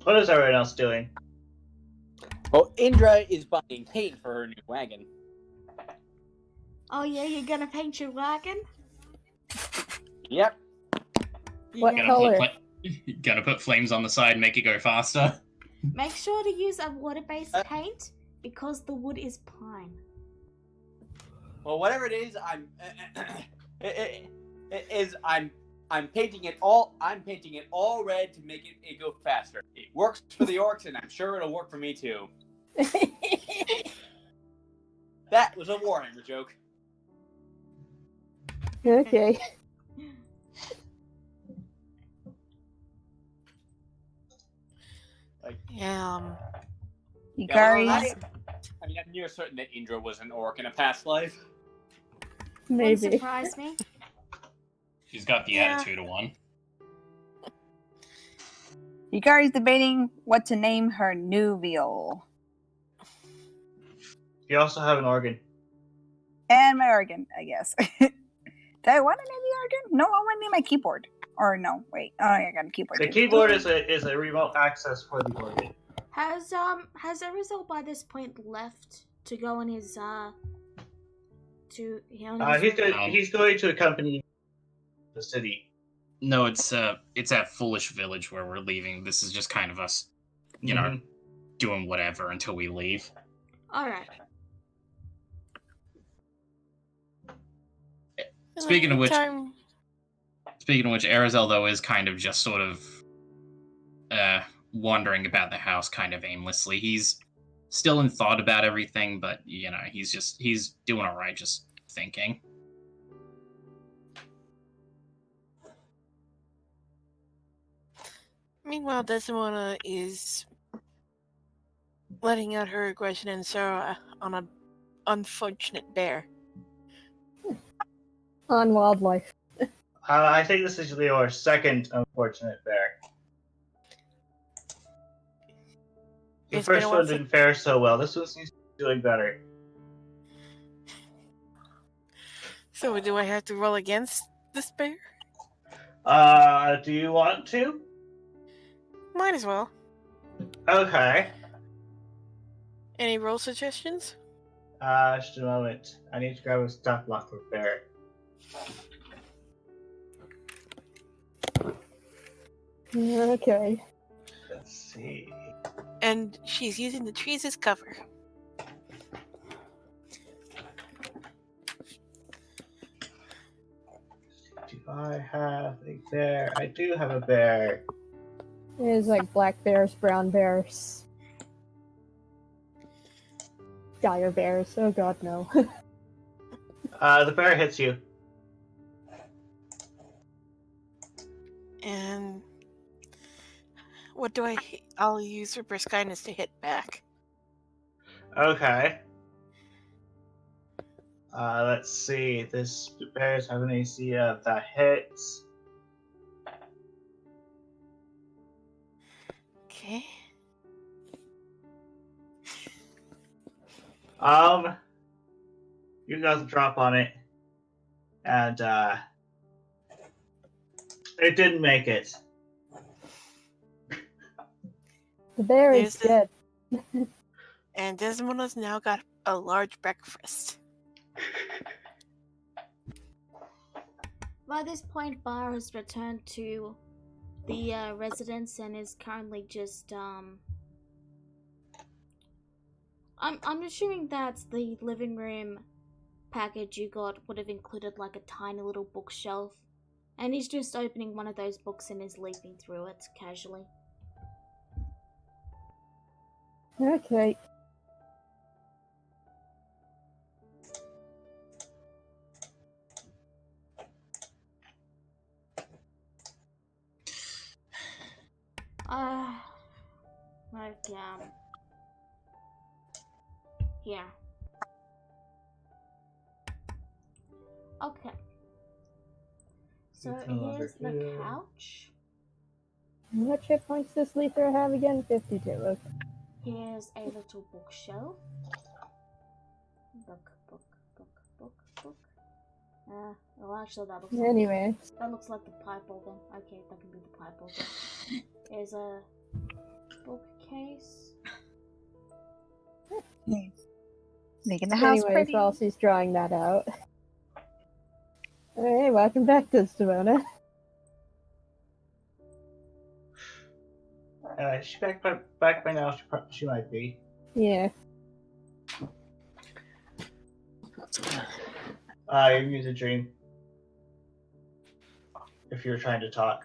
What is everyone else doing? Well, Indra is buying paint for her new wagon. Oh yeah, you're gonna paint your wagon? Yep. What Yeah. color? Gonna put flames on the side, make it go faster. Make sure to use a water-based paint because the wood is pine. Well, whatever it is, I'm painting it all. I'm painting it all red to make it go faster. It works for the orcs, and I'm sure it'll work for me too. That was a Warhammer joke. Okay. Yeah. Hikari's I mean, I'm near certain that Indra was an orc in a past life. Wouldn't Maybe. surprise me. She's got the attitude of one. Hikari's debating what to name her new viol. You also have an organ. And my organ, I guess. Do I want to name the organ? No, I want to name my keyboard. Or no, wait. Oh, I got a keyboard. The too. keyboard is a remote access for the organ. Has Arizal by this point left to go on his He's going to accompany the city. No, it's at Foolish Village where we're leaving. This is just kind of us, you know, doing whatever until we leave. Alright. Speaking of which, Arizal though is kind of just sort of wandering about the house kind of aimlessly. He's still in thought about everything, but you know, he's doing all right, just thinking. Meanwhile, Desdemona is letting out her aggression and sorrow on an unfortunate bear. On wildlife. I think this is your second unfortunate bear. The It's been first a one while didn't fare so well. This one seems to be doing better. So do I have to roll against this bear? Do you want to? Might as well. Okay. Any roll suggestions? Just a moment. I need to grab a stat block for bear. Okay. Let's see. And she's using the trees as cover. Do I have a bear? I do have a bear. There's like black bears, brown bears, dire bears. Oh god, no. The bear hits you. And what do I'll use for brisk kindness to hit back. Okay. Let's see. This bears have an AC that hits. Okay. You got the drop on it, and it didn't make it. The bear is There's dead. And Desdemona's now got a large breakfast. By this point, Bar has returned to the residence and is currently just I'm assuming that the living room package you got would have included like a tiny little bookshelf, and he's just opening one of those books and is leafing through it casually. Okay. Here. Okay. So It's no longer here's the here. couch. What hit points does Lether have again? 52. Okay. Here's a little bookshelf. Book. Well, actually, that looks Anyway. like the pipe organ. Okay, that can be the pipe organ. There's a bookcase. Making the house Anyways, pretty. while she's drawing that out. Hey, welcome back, Desdemona. She's back by now. She might be. Yeah. You use a dream. If you're trying to talk.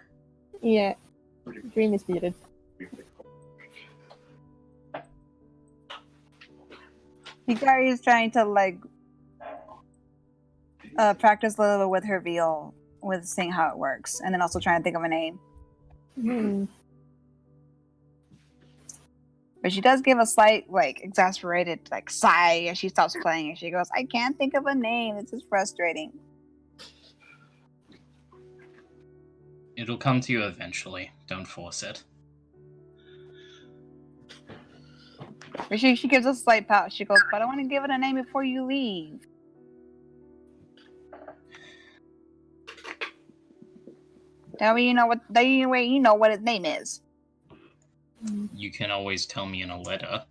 Yeah. Dream is muted. Hikari is trying to like practice a little bit with her veal, with seeing how it works, and then also trying to think of a name. But she does give a slight, like, exasperated, like, sigh as she stops playing, and she goes, "I can't think of a name. This is frustrating." It'll come to you eventually. Don't force it. But she gives a slight pout. She goes, "But I want to give it a name before you leave." That way you know what its name is. You can always tell me in a letter.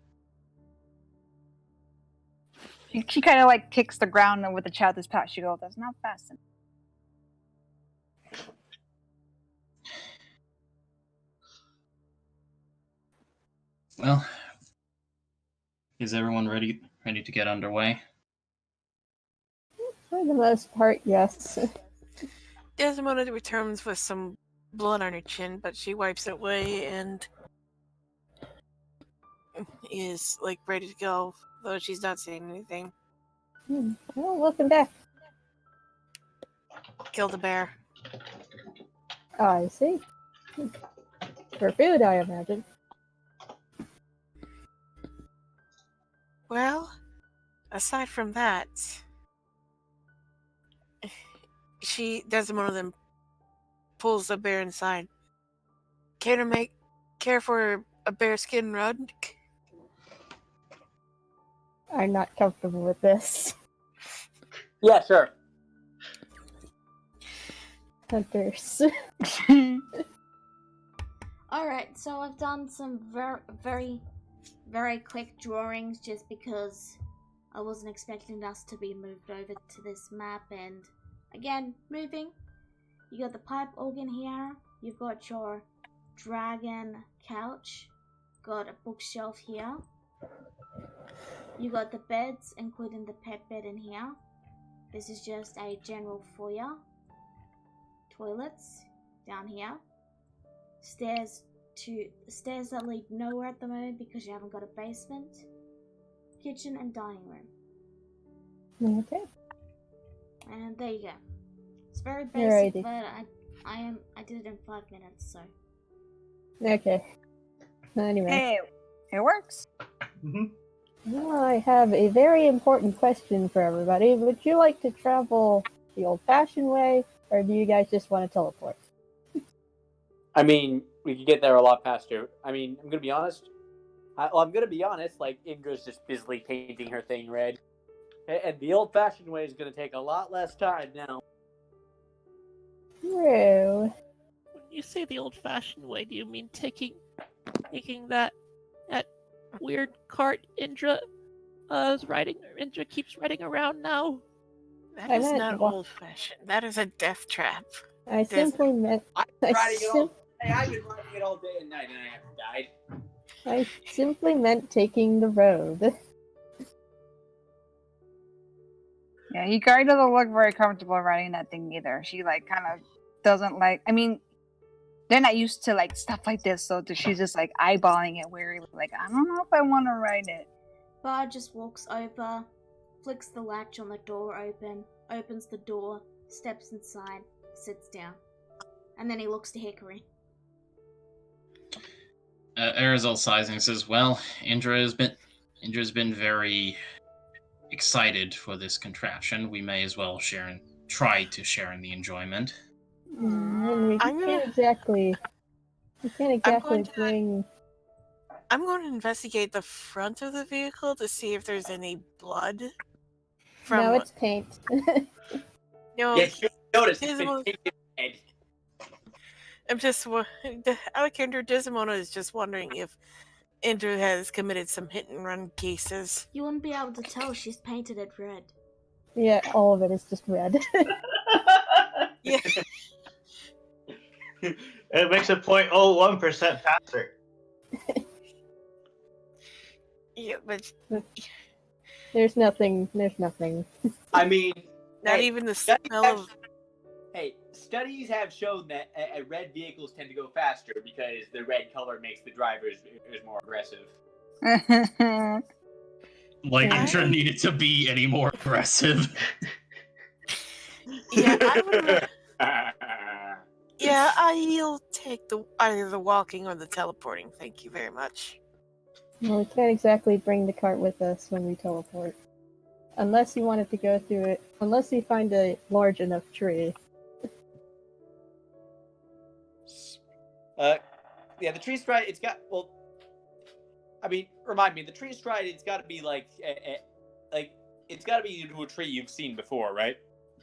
She kind of like kicks the ground with a childish pout. She goes, "That's not fast enough." Well, is everyone ready to get underway? For the most part, yes. Desdemona returns with some blood on her chin, but she wipes it away and is like ready to go, though she's not saying anything. Well, welcome back. Kill the bear. I see. For food, I imagine. Well, aside from that, Desdemona then pulls the bear inside. Care for a bear skin rug? I'm not comfortable with this. Yeah, sure. Hunters. Alright, so I've done some very, very quick drawings just because I wasn't expecting us to be moved over to this map, and again, moving. You got the pipe organ here, you've got your dragon couch, got a bookshelf here, you got the beds, including the pet bed in here. This is just a general foyer. Toilets down here. Stairs that lead nowhere at the moment because you haven't got a basement. Kitchen and dining room. Okay. And there you go. It's very basic, Alrighty. but I did it in 5 minutes, so. Okay. Anyway. Hey, it works. Well, I have a very important question for everybody. Would you like to travel the old-fashioned way, or do you guys just want to teleport? I mean, we could get there a lot faster. I mean, I'm gonna be honest. I'm gonna be honest. Like, Ingra's just busily painting her thing red, and the old-fashioned way is gonna take a lot less time now. True. When you say the old-fashioned way, do you mean taking that weird cart Indra Indra keeps riding around now? That I is meant not wa- old-fashioned. That is a death trap. I simply meant I've been riding it all day and night, and I haven't died. I simply meant taking the road. Yeah, Hikari doesn't look very comfortable riding that thing either. She like kind of doesn't like. I mean, they're not used to like stuff like this, so she's just like eyeballing it wearily. Like, I don't know if I want to ride it. Bard just walks over, flicks the latch on the door open, opens the door, steps inside, sits down. And then he looks to Hickory. Arizal sighs and says, "Well, Indra has been Indra's been very excited for this contraption. We may as well try to share in the enjoyment. We I'm can't gonna- exactly. We can't exactly going to- bring. I'm going to investigate the front of the vehicle to see if there's any blood. No, it's paint. No, Yes, you noticed it's been Dismal- painted red. I'm just Alexander Desdemona is just wondering if Indra has committed some hit and run cases. You wouldn't be able to tell she's painted it red. Yeah, all of it is just red. Yeah. It makes it 0.01% faster. Yeah, but There's nothing. There's nothing. I mean, not hey, even the studies smell have- of. Hey, studies have shown that red vehicles tend to go faster because the red color makes the drivers more aggressive. Like, I- Indra needed to be any more aggressive. Yeah, yeah, I'll take either the walking or the teleporting. Thank you very much. Well, we can't exactly bring the cart with us when we teleport. Unless you wanted to go through it. Unless you find a large enough tree. Yeah, the tree stride. It's got I mean, remind me. The tree stride. It's got to be like it's got to be into a tree you've seen before, right?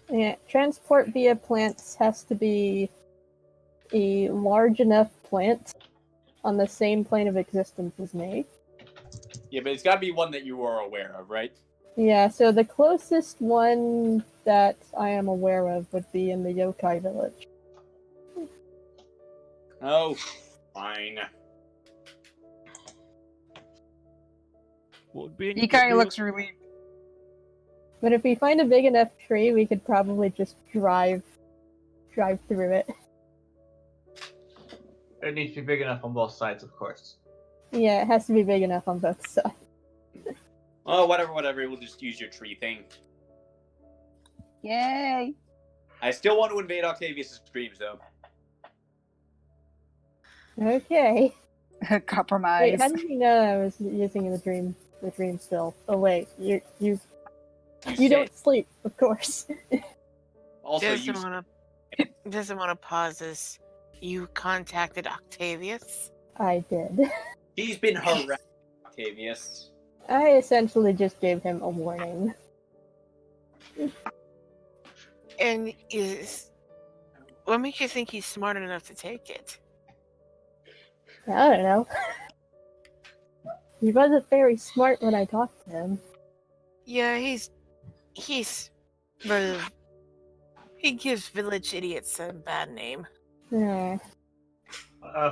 Yeah, transport via plants has to be a large enough plant on the same plane of existence as me. Yeah, but it's got to be one that you are aware of, right? Yeah, so the closest one that I am aware of would be in the yokai village. Oh, fine. Would be Ikari looks relieved. But if we find a big enough tree, we could probably just drive through it. It needs to be big enough on both sides, of course. Yeah, it has to be big enough on both sides. Oh, whatever. We'll just use your tree thing. Yay! I still want to invade Octavius' dreams, though. Okay. Compromise. Wait, how did you know I was using the dream still? Oh wait, you don't sleep, of course. Also, you Doesn't want to pause this. You contacted Octavius? I did. he's been harassed, Octavius. I essentially just gave him a warning. And what makes you think he's smart enough to take it? I don't know. He wasn't very smart when I talked to him. Yeah, he's he gives village idiots a bad name. Yeah.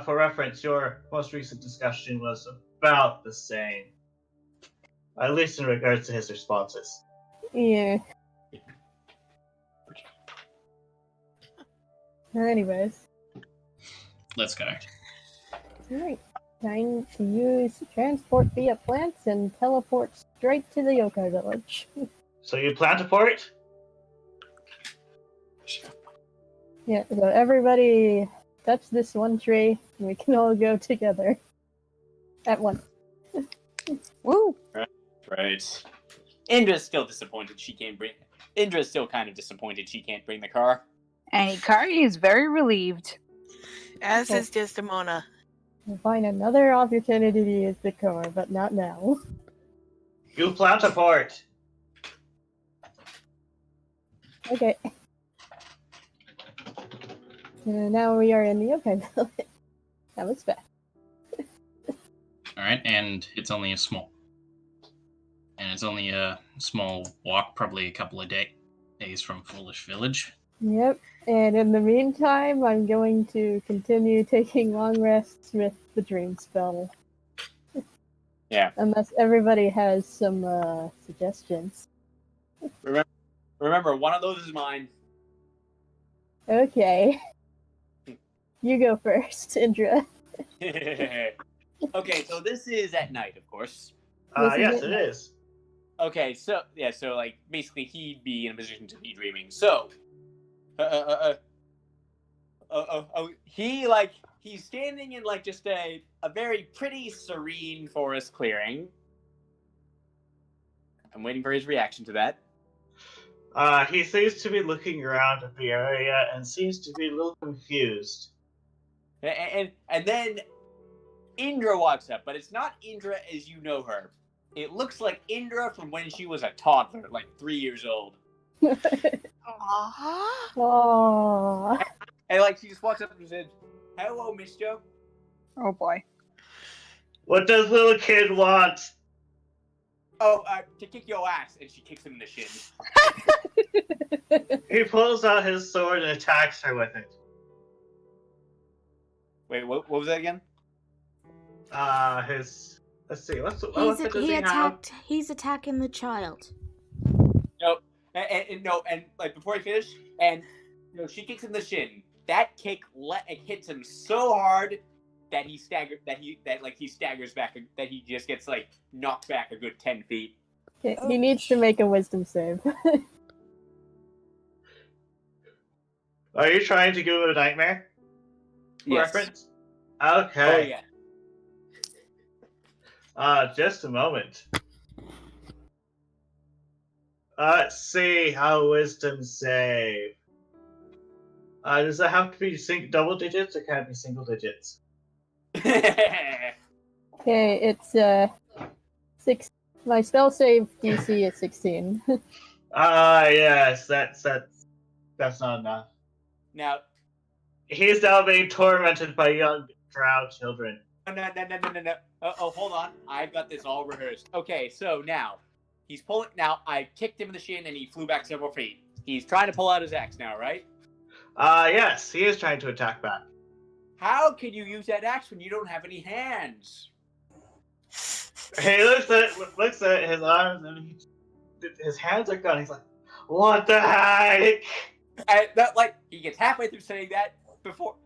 For reference, your most recent discussion was about the same. At least in regards to his responses. Yeah. Anyways. Let's go. Alright. Time to use transport via plants and teleport straight to the yokai village. So you plan to port? Yeah, so everybody touch this one tree and we can all go together. At once. Woo! Right. Indra's still disappointed she can't bring. Indra's still kind of disappointed she can't bring the car. And Ikari is very relieved. As is Desdemona. We'll find another opportunity to use the car, but not now. You plan to port. Okay. And now we are in the yokai village. That was fast. All right, and it's only a small walk, probably a couple of days from Foolish Village. Yep. And in the meantime, I'm going to continue taking long rests with the dream spell. Yeah. Unless everybody has some suggestions. Remember, one of those is mine. Okay. You go first, Indra. Okay, so this is at night, of course. This is Yes, it. it is. Okay, so like basically he'd be in a position to be dreaming. So, he's standing in like just a very pretty serene forest clearing, I'm waiting for his reaction to that. He seems to be looking around at the area and seems to be a little confused. And then Indra walks up, but it's not Indra as you know her. It looks like Indra from when she was a toddler, like 3 years old. Aww. Aww. And like she just walks up and says, "Hello, Miss Joe." Oh boy. What does little kid want? Oh, to kick your ass, and she kicks him in the shin. He pulls out his sword and attacks her with it. Wait, what was that again? Let's see, what weapon does he have? He's attacking the child. No, and like before he finished, and she kicks him in the shin. That kick hits him so hard that he staggers back. That he just gets like knocked back a good 10 feet. Okay, he needs to make a wisdom save. Are you trying to give him a nightmare? Yes. Reference? Oh Okay. yeah. Just a moment. Let's see how wisdom save. Does it have to be double digits or can it be single digits? Okay, it's 6. My spell save DC is 16. Yes, that's not enough. Now, He's now being tormented by young drow children. no. Hold on. I've got this all rehearsed. Okay, so now he's pulling. Now I kicked him in the shin and he flew back several feet. He's trying to pull out his axe now, right? Yes, he is trying to attack back. How can you use that axe when you don't have any hands? He looks at his arms, and his hands are gone. He's like, "What the heck?" And that, like, he gets halfway through saying that before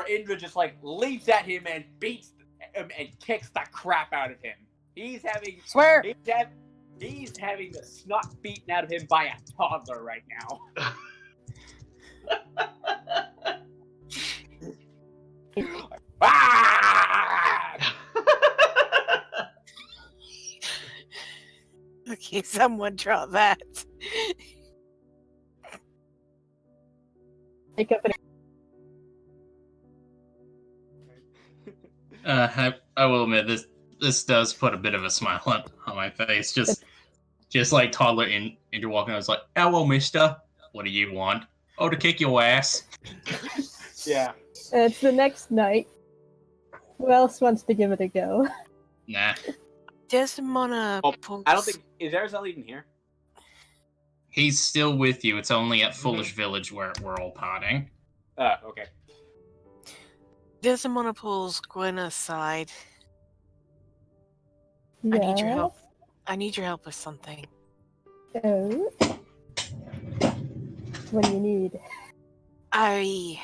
Indra just like leaps at him and beats him and kicks the crap out of him. He's having the snot beaten out of him by a toddler right now. Ah! Okay, someone draw that. Make up an I will admit this does put a bit of a smile on my face. Just like toddler Indra walking, I was like, "Hello, Mister. What do you want? Oh, to kick your ass." Yeah. It's the next night. Who else wants to give it a go? Nah. Desmona. I don't think is Arizal even here. He's still with you. It's only at Foolish Village where we're all potting. Okay. Desmona pulls Gwen aside. Yeah. I need your help. I need your help with something. Oh. What do you need? I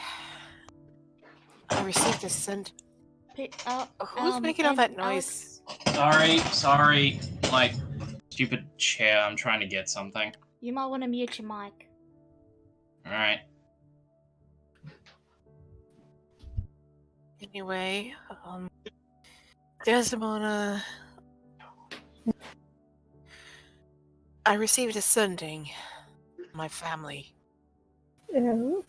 received a send. Who's making all that noise? Sorry. Like, stupid chair. I'm trying to get something. You might want to mute your mic. Alright. Anyway, Desmona. I received a sending. My family. Oh.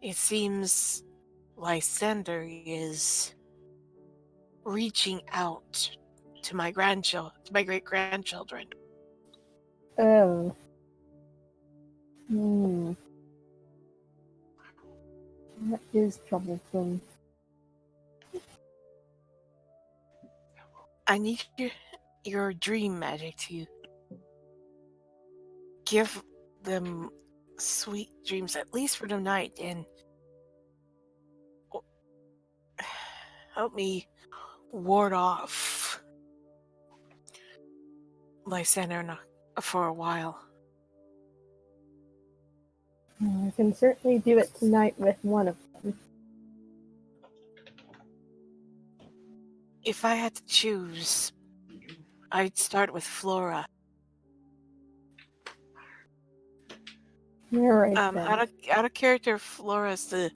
It seems Lysander is reaching out to my great grandchildren. Oh. That is troublesome. I need your dream magic to give them sweet dreams, at least for the night, and help me ward off Lysander for a while. I can certainly do it tonight with one of them. If I had to choose, I'd start with Flora. You're right. Out of character, Flora's the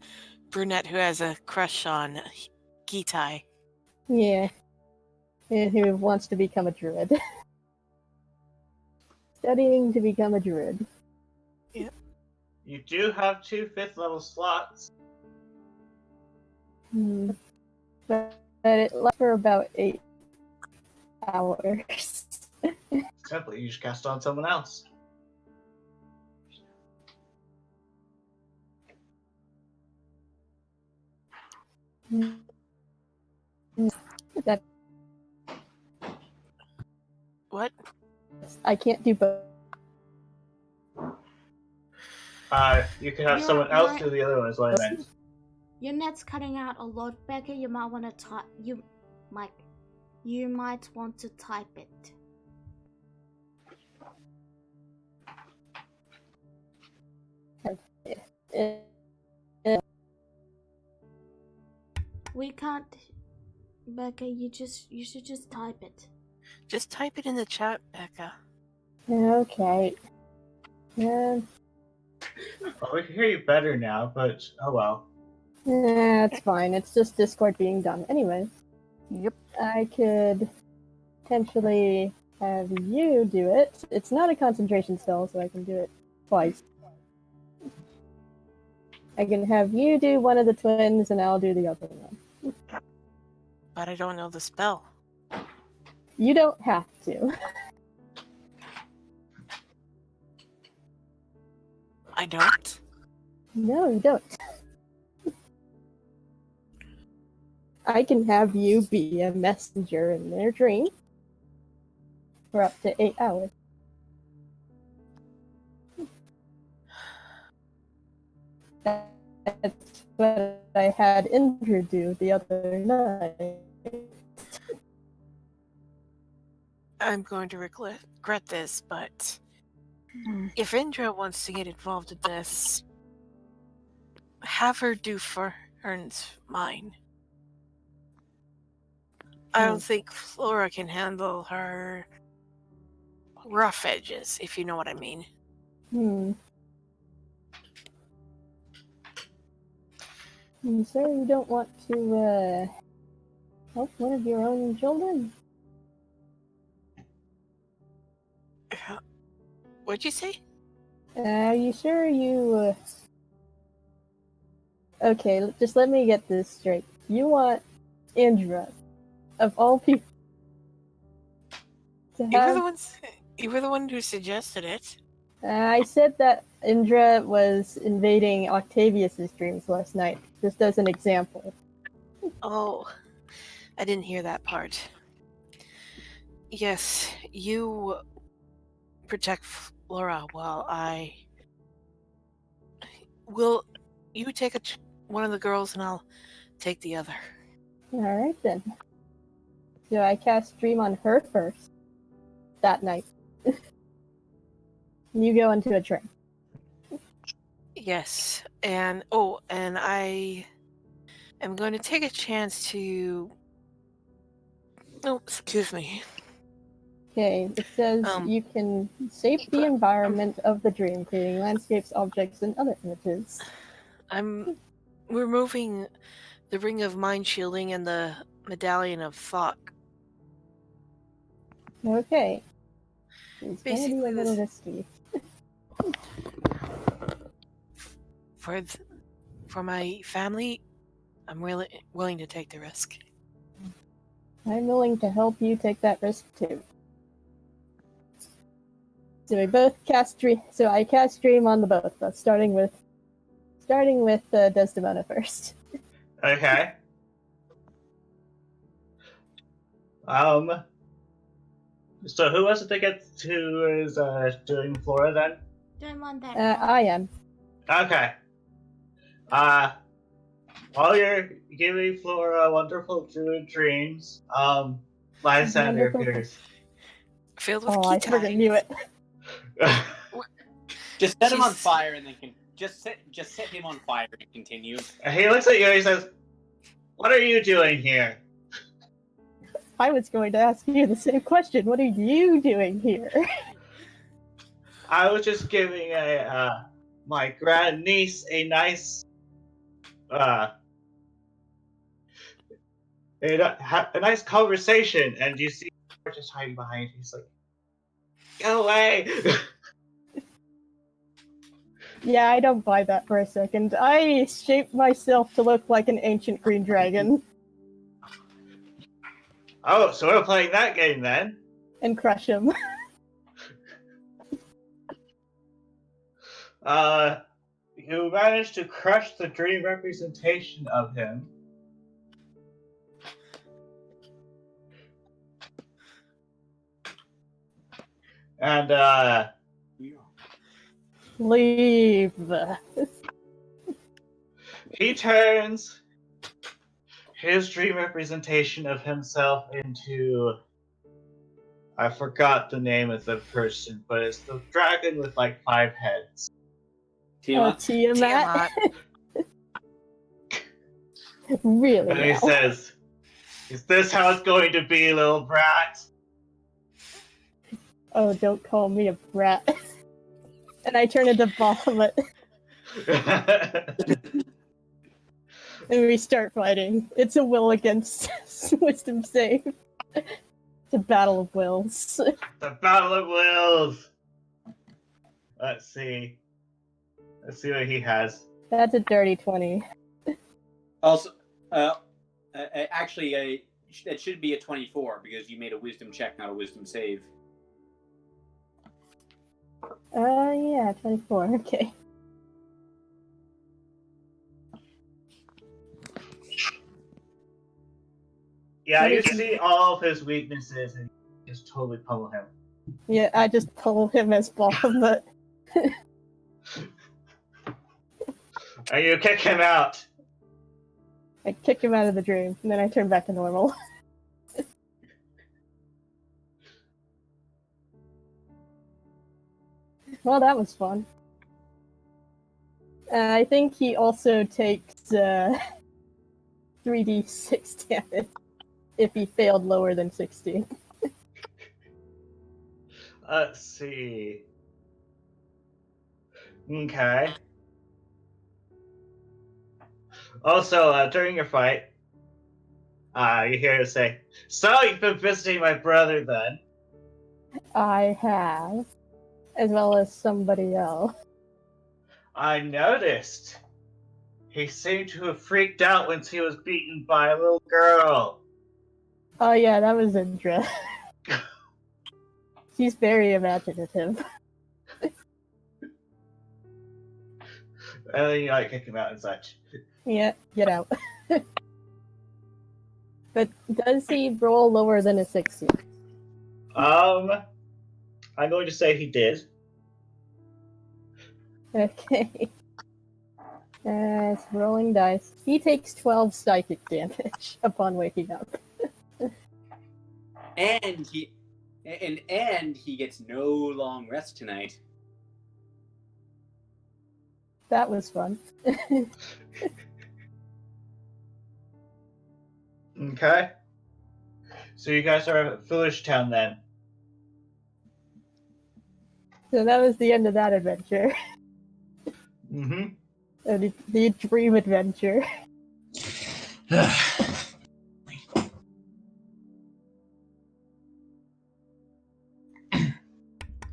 brunette who has a crush on Gitai. Yeah. And who wants to become a druid. Studying to become a druid. You do have 2 5th level slots. But it lasts for about 8 hours. Simply, you just cast on someone else. That What? I can't do both. You can have someone else do the other one, is what I meant. Your net's cutting out a lot, Becca. You might want to type. You might want to type it. We can't, Becca. You should just type it. Just type it in the chat, Becca. Okay. Well, we can hear you better now, but oh well. It's fine. It's just Discord being done. Anyway. Yep. I could potentially have you do it. It's not a concentration spell, so I can do it twice. I can have you do one of the twins, and I'll do the other one. But I don't know the spell. You don't have to. I don't? No, you don't. I can have you be a messenger in their dream for up to 8 hours. That's what I had Indra do the other night. I'm going to regret this, but if Indra wants to get involved in this, have her do Fern's mine. I don't think Flora can handle her rough edges, if you know what I mean. So you don't want to help one of your own children? What'd you say? Are you sure you... Okay, just let me get this straight. You want Indra, of all people, to have... You were the one who suggested it. I said that Indra was invading Octavius's dreams last night, just as an example. Oh, I didn't hear that part. Yes, you protect Flora while I... Will you take one of the girls and I'll take the other? Alright then. So I cast Dream on her first, that night. You go into a trance. Yes, and I am going to take a chance to... Oh, excuse me. Okay, it says you can shape the environment of the dream, creating landscapes, objects, and other images. I'm removing the Ring of Mind Shielding and the Medallion of Thought. Okay. It's going to be a Basically, little risky. For my family, I'm really willing to take the risk. I'm willing to help you take that risk too. So we both cast Dream. So I cast Dream on the both of us, starting with Desdemona first. Okay. So who was it that is doing Flora then? Don't mind that. I am. Okay. While you're giving Flora wonderful druid dreams, Lysander appears. Filled with I freaking knew it. Just set him on fire and then just set him on fire and continue. He looks at you and he says, "What are you doing here?" I was going to ask you the same question. What are you doing here? I was just giving my grandniece a nice a nice conversation, and you see her just hiding behind. He's like, "Go away!" Yeah, I don't buy that for a second. I shaped myself to look like an ancient green dragon Oh, so we're playing that game then. and crush him. You managed to crush the dream representation of him. And Leave. he turns his dream representation of himself into, I forgot the name of the person, but it's the dragon with like 5 heads. Tiamat. Tiamat. Really? And he now? says, "Is this how it's going to be, little brat?" Oh, don't call me a brat. And I turn into Bahamut, and we start fighting. It's a will against wisdom save. It's a battle of wills. The Battle of Wills! Let's see. Let's see what he has. That's a dirty 20. Also, actually, that should be a 24 because you made a wisdom check, not a wisdom save. Yeah, 24, okay. Yeah, you see all of his weaknesses and you just totally pummel him. Yeah, I just pull him as Bahamut. And you kick him out. I kick him out of the dream, and then I turn back to normal. Well, that was fun. I think he also takes 3d6 damage if he failed lower than 16. Let's see. Okay. Also, during your fight, you hear him say, "So you've been visiting my brother then?" I have, as well as somebody else. "I noticed. He seemed to have freaked out when he was beaten by a little girl." Oh yeah, that was Indra. She's very imaginative. And then you like kick him out and such. Yeah, get out. But does he roll lower than a 16? I'm going to say he did. Okay. It's rolling dice. He takes 12 psychic damage upon waking up. And he gets no long rest tonight. That was fun. Okay. So you guys are at Foolish Town then. So that was the end of that adventure. Mm-hmm. The dream adventure.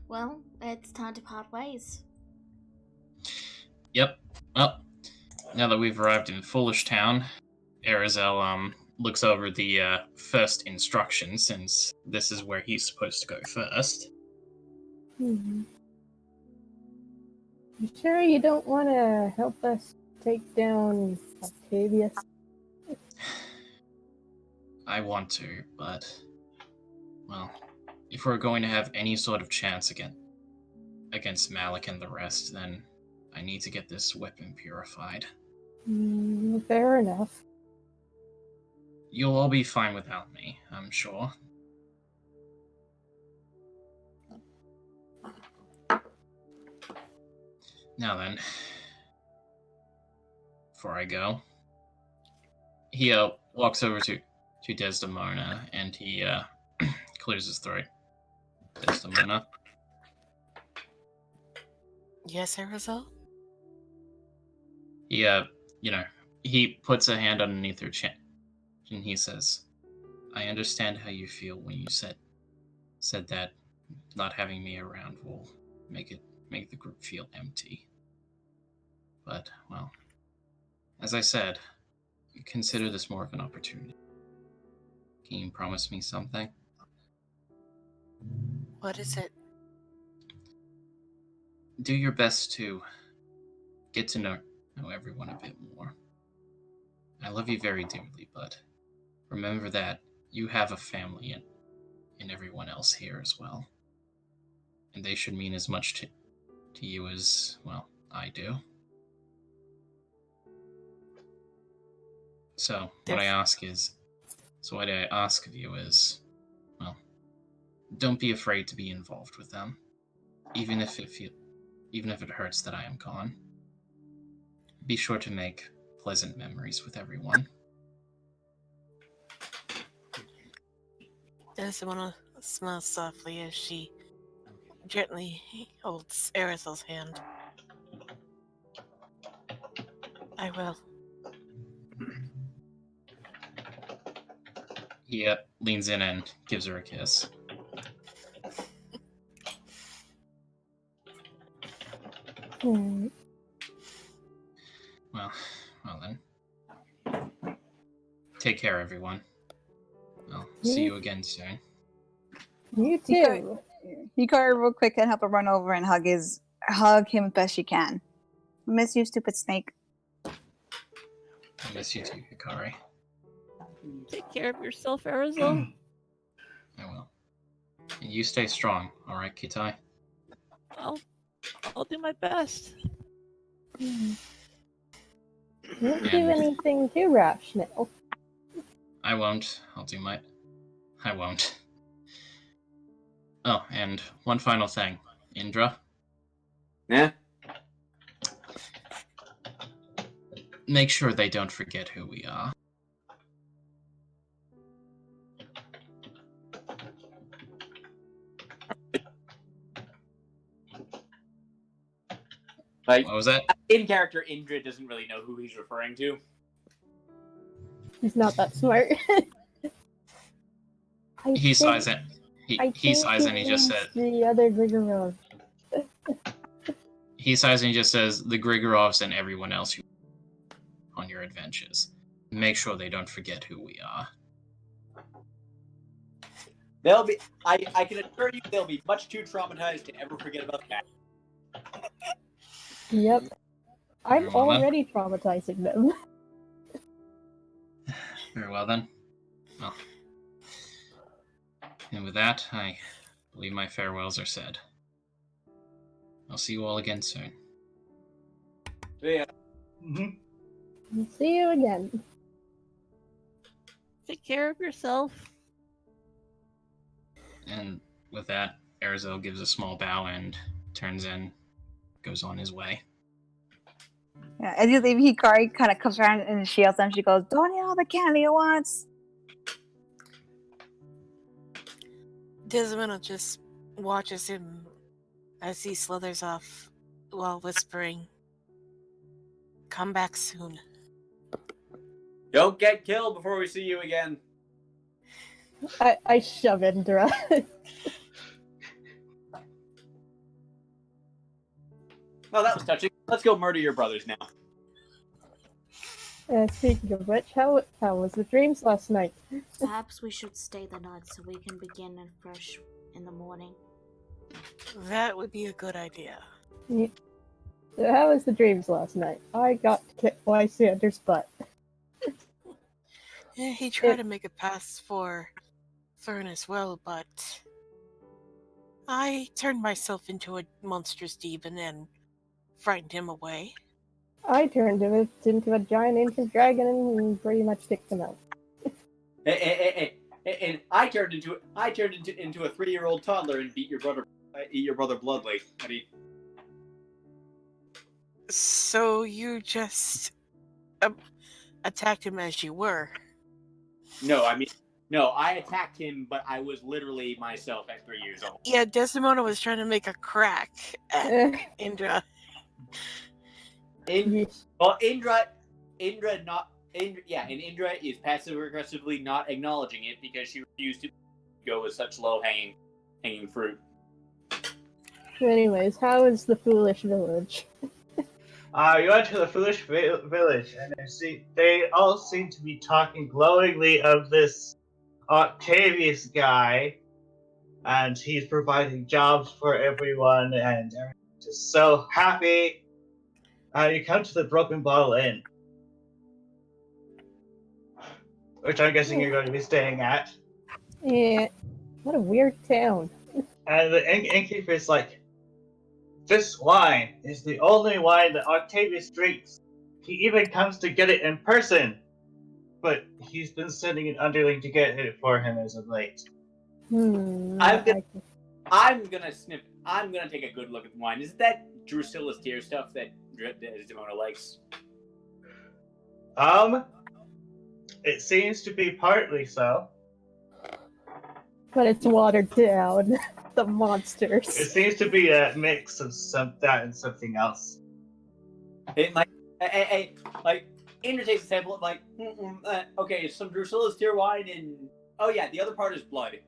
Well, it's time to part ways. Yep. Well, now that we've arrived in Foolish Town, Arizel looks over the first instructions, since this is where he's supposed to go first. You sure you don't want to help us take down Octavius? I want to, but, well, if we're going to have any sort of chance against Malik and the rest, then I need to get this weapon purified. Fair enough. You'll all be fine without me, I'm sure. Now then, before I go, he walks over to Desdemona and he clears his throat. Desdemona. Yes, Arizel? He he puts a hand underneath her chin. And he says, I understand how you feel when you said that not having me around will make the group feel empty. But, well, as I said, consider this more of an opportunity. Can you promise me something? What is it? Do your best to get to know everyone a bit more. I love you very dearly, but remember that you have a family and everyone else here as well. And they should mean as much to you as, well, I do. So what I ask of you is, well, don't be afraid to be involved with them, even if it hurts that I am gone. Be sure to make pleasant memories with everyone. Desmond smiles softly as she gently holds Arisel's hand. I will. He leans in and gives her a kiss. Well then. Take care, everyone. I'll see you again soon. You too. Hikari real quick and help her run over and hug him as best she can. Miss you, stupid snake. I miss you too, Hikari. Take care of yourself, Arizona. I will. And you stay strong, alright, Kitai? I'll do my best. Don't do anything too rash now. I won't. I won't. Oh, and one final thing. Indra? Yeah? Make sure they don't forget who we are. Like, what was that? In character, Indra doesn't really know who he's referring to. He's not that smart. He sighs it. He sighs and he just said. The other Grigorovs. He sighs and he just says, the Grigorovs and everyone else who on your adventures. Make sure they don't forget who we are. They'll be. I can assure you, they'll be much too traumatized to ever forget about that. Yep. I'm already traumatizing them. Very well then. Well. And with that, I believe my farewells are said. I'll see you all again soon. Yeah. See you again. Take care of yourself. And with that, Arizel gives a small bow and turns in, goes on his way. Yeah, as you leave, Hikari kind of comes around and she yells at him. She goes, "Don't eat all the candy at once." Desmond just watches him as he slithers off while whispering, "Come back soon." Don't get killed before we see you again. I shove Indra. Well, that was touching. Let's go murder your brothers now. Speaking of which, how was the dreams last night? Perhaps we should stay the night so we can begin fresh in the morning. That would be a good idea. Yeah. So how was the dreams last night? I got to kick Lysander's butt. Yeah, he tried to make a pass for Fern as well, but I turned myself into a monstrous demon and frightened him away. I turned him into a giant ancient dragon and pretty much kicked him out. And I turned into a 3-year-old toddler and eat your brother bloodly. I mean, so you just attacked him as you were? no, I attacked him, but I was literally myself at 3 years old. Yeah, Desdemona was trying to make a crack at Indra. Indra and Indra is passive-aggressively not acknowledging it because she refused to go with such low-hanging fruit. Anyways, how is the foolish village? You went to the foolish village, and they all seem to be talking glowingly of this Octavius guy, and he's providing jobs for everyone, and everyone's just so happy. You come to the Broken Bottle Inn, which I'm guessing you're going to be staying at. Yeah, what a weird town. And the innkeeper is like, this wine is the only wine that Octavius drinks. He even comes to get it in person. But he's been sending an underling to get it for him as of late. I'm gonna take a good look at the wine. Is that Drusilla's tear stuff that Demona likes? It seems to be partly so. But it's watered down. The monsters. It seems to be a mix of that and something else. It like Indra takes a sample of okay, some Drusilla's tear wine and the other part is blood.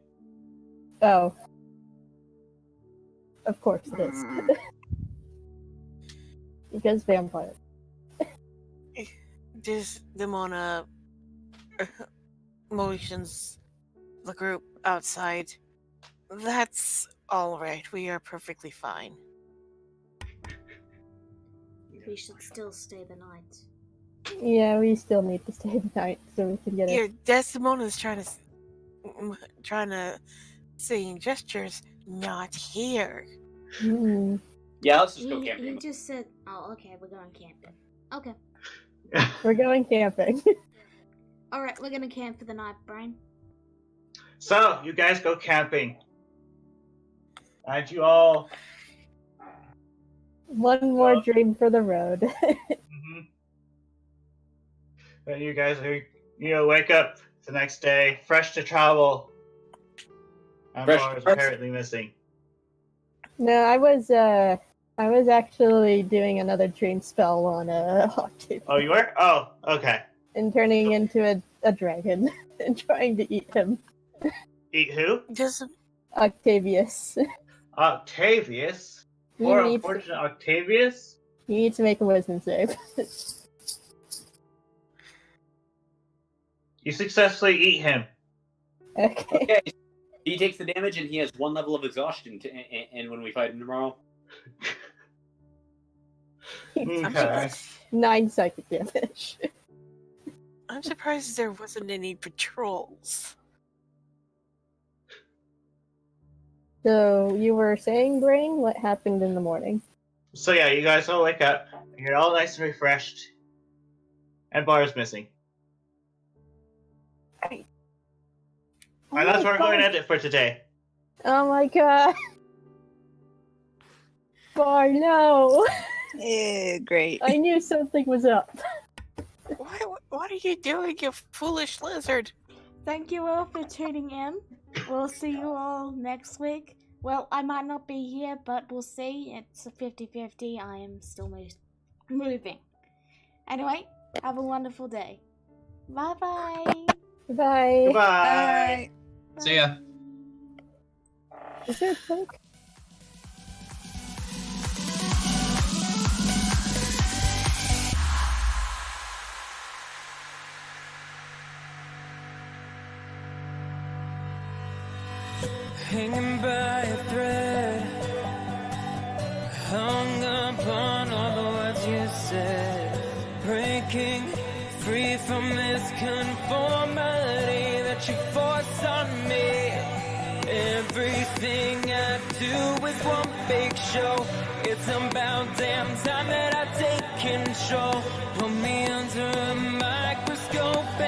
Oh. Of course it is. Because vampire. Does Demona motions the group outside? That's all right. We are perfectly fine. We should still stay the night. Yeah, we still need to stay the night so we can get Here, it. Desdemona's trying to saying gestures, not here. Mm. Yeah, let's just go camping. He just said, oh, okay, we're going camping. Okay. We're going camping. Alright, we're gonna camp for the night, Brian. So, you guys go camping. And you all... One more dream for the road. And you guys are, wake up the next day, fresh to travel. And Laura's apparently missing. No, I was actually doing another dream spell on Octavius. Oh, you were? Oh, okay. And turning into a dragon and trying to eat him. Eat who? Just Octavius. Octavius? Poor unfortunate Octavius? You need to make a wisdom save. You successfully eat him. Okay. He takes the damage and he has 1 level of exhaustion and when we fight him tomorrow. Okay. 9 psychic damage. I'm surprised there wasn't any patrols. So, you were saying, Brain, what happened in the morning? So yeah, you guys all wake up. You're all nice and refreshed. And Bar's missing. And that's where we're going to end it for today. Oh my god. Bar, no. Yeah, great. I knew something was up. What are you doing, you foolish lizard? Thank you all for tuning in. We'll see you all next week. Well, I might not be here, but we'll see. It's a 50-50. I am still moving. Anyway, have a wonderful day. Bye-bye. Bye. Goodbye. See ya. Is there a cloak? Hanging by a thread, hung up on all the words you said, breaking free from this conformity that you force on me. Everything I do is one big show. It's about damn time that I take control. Put me under a microscope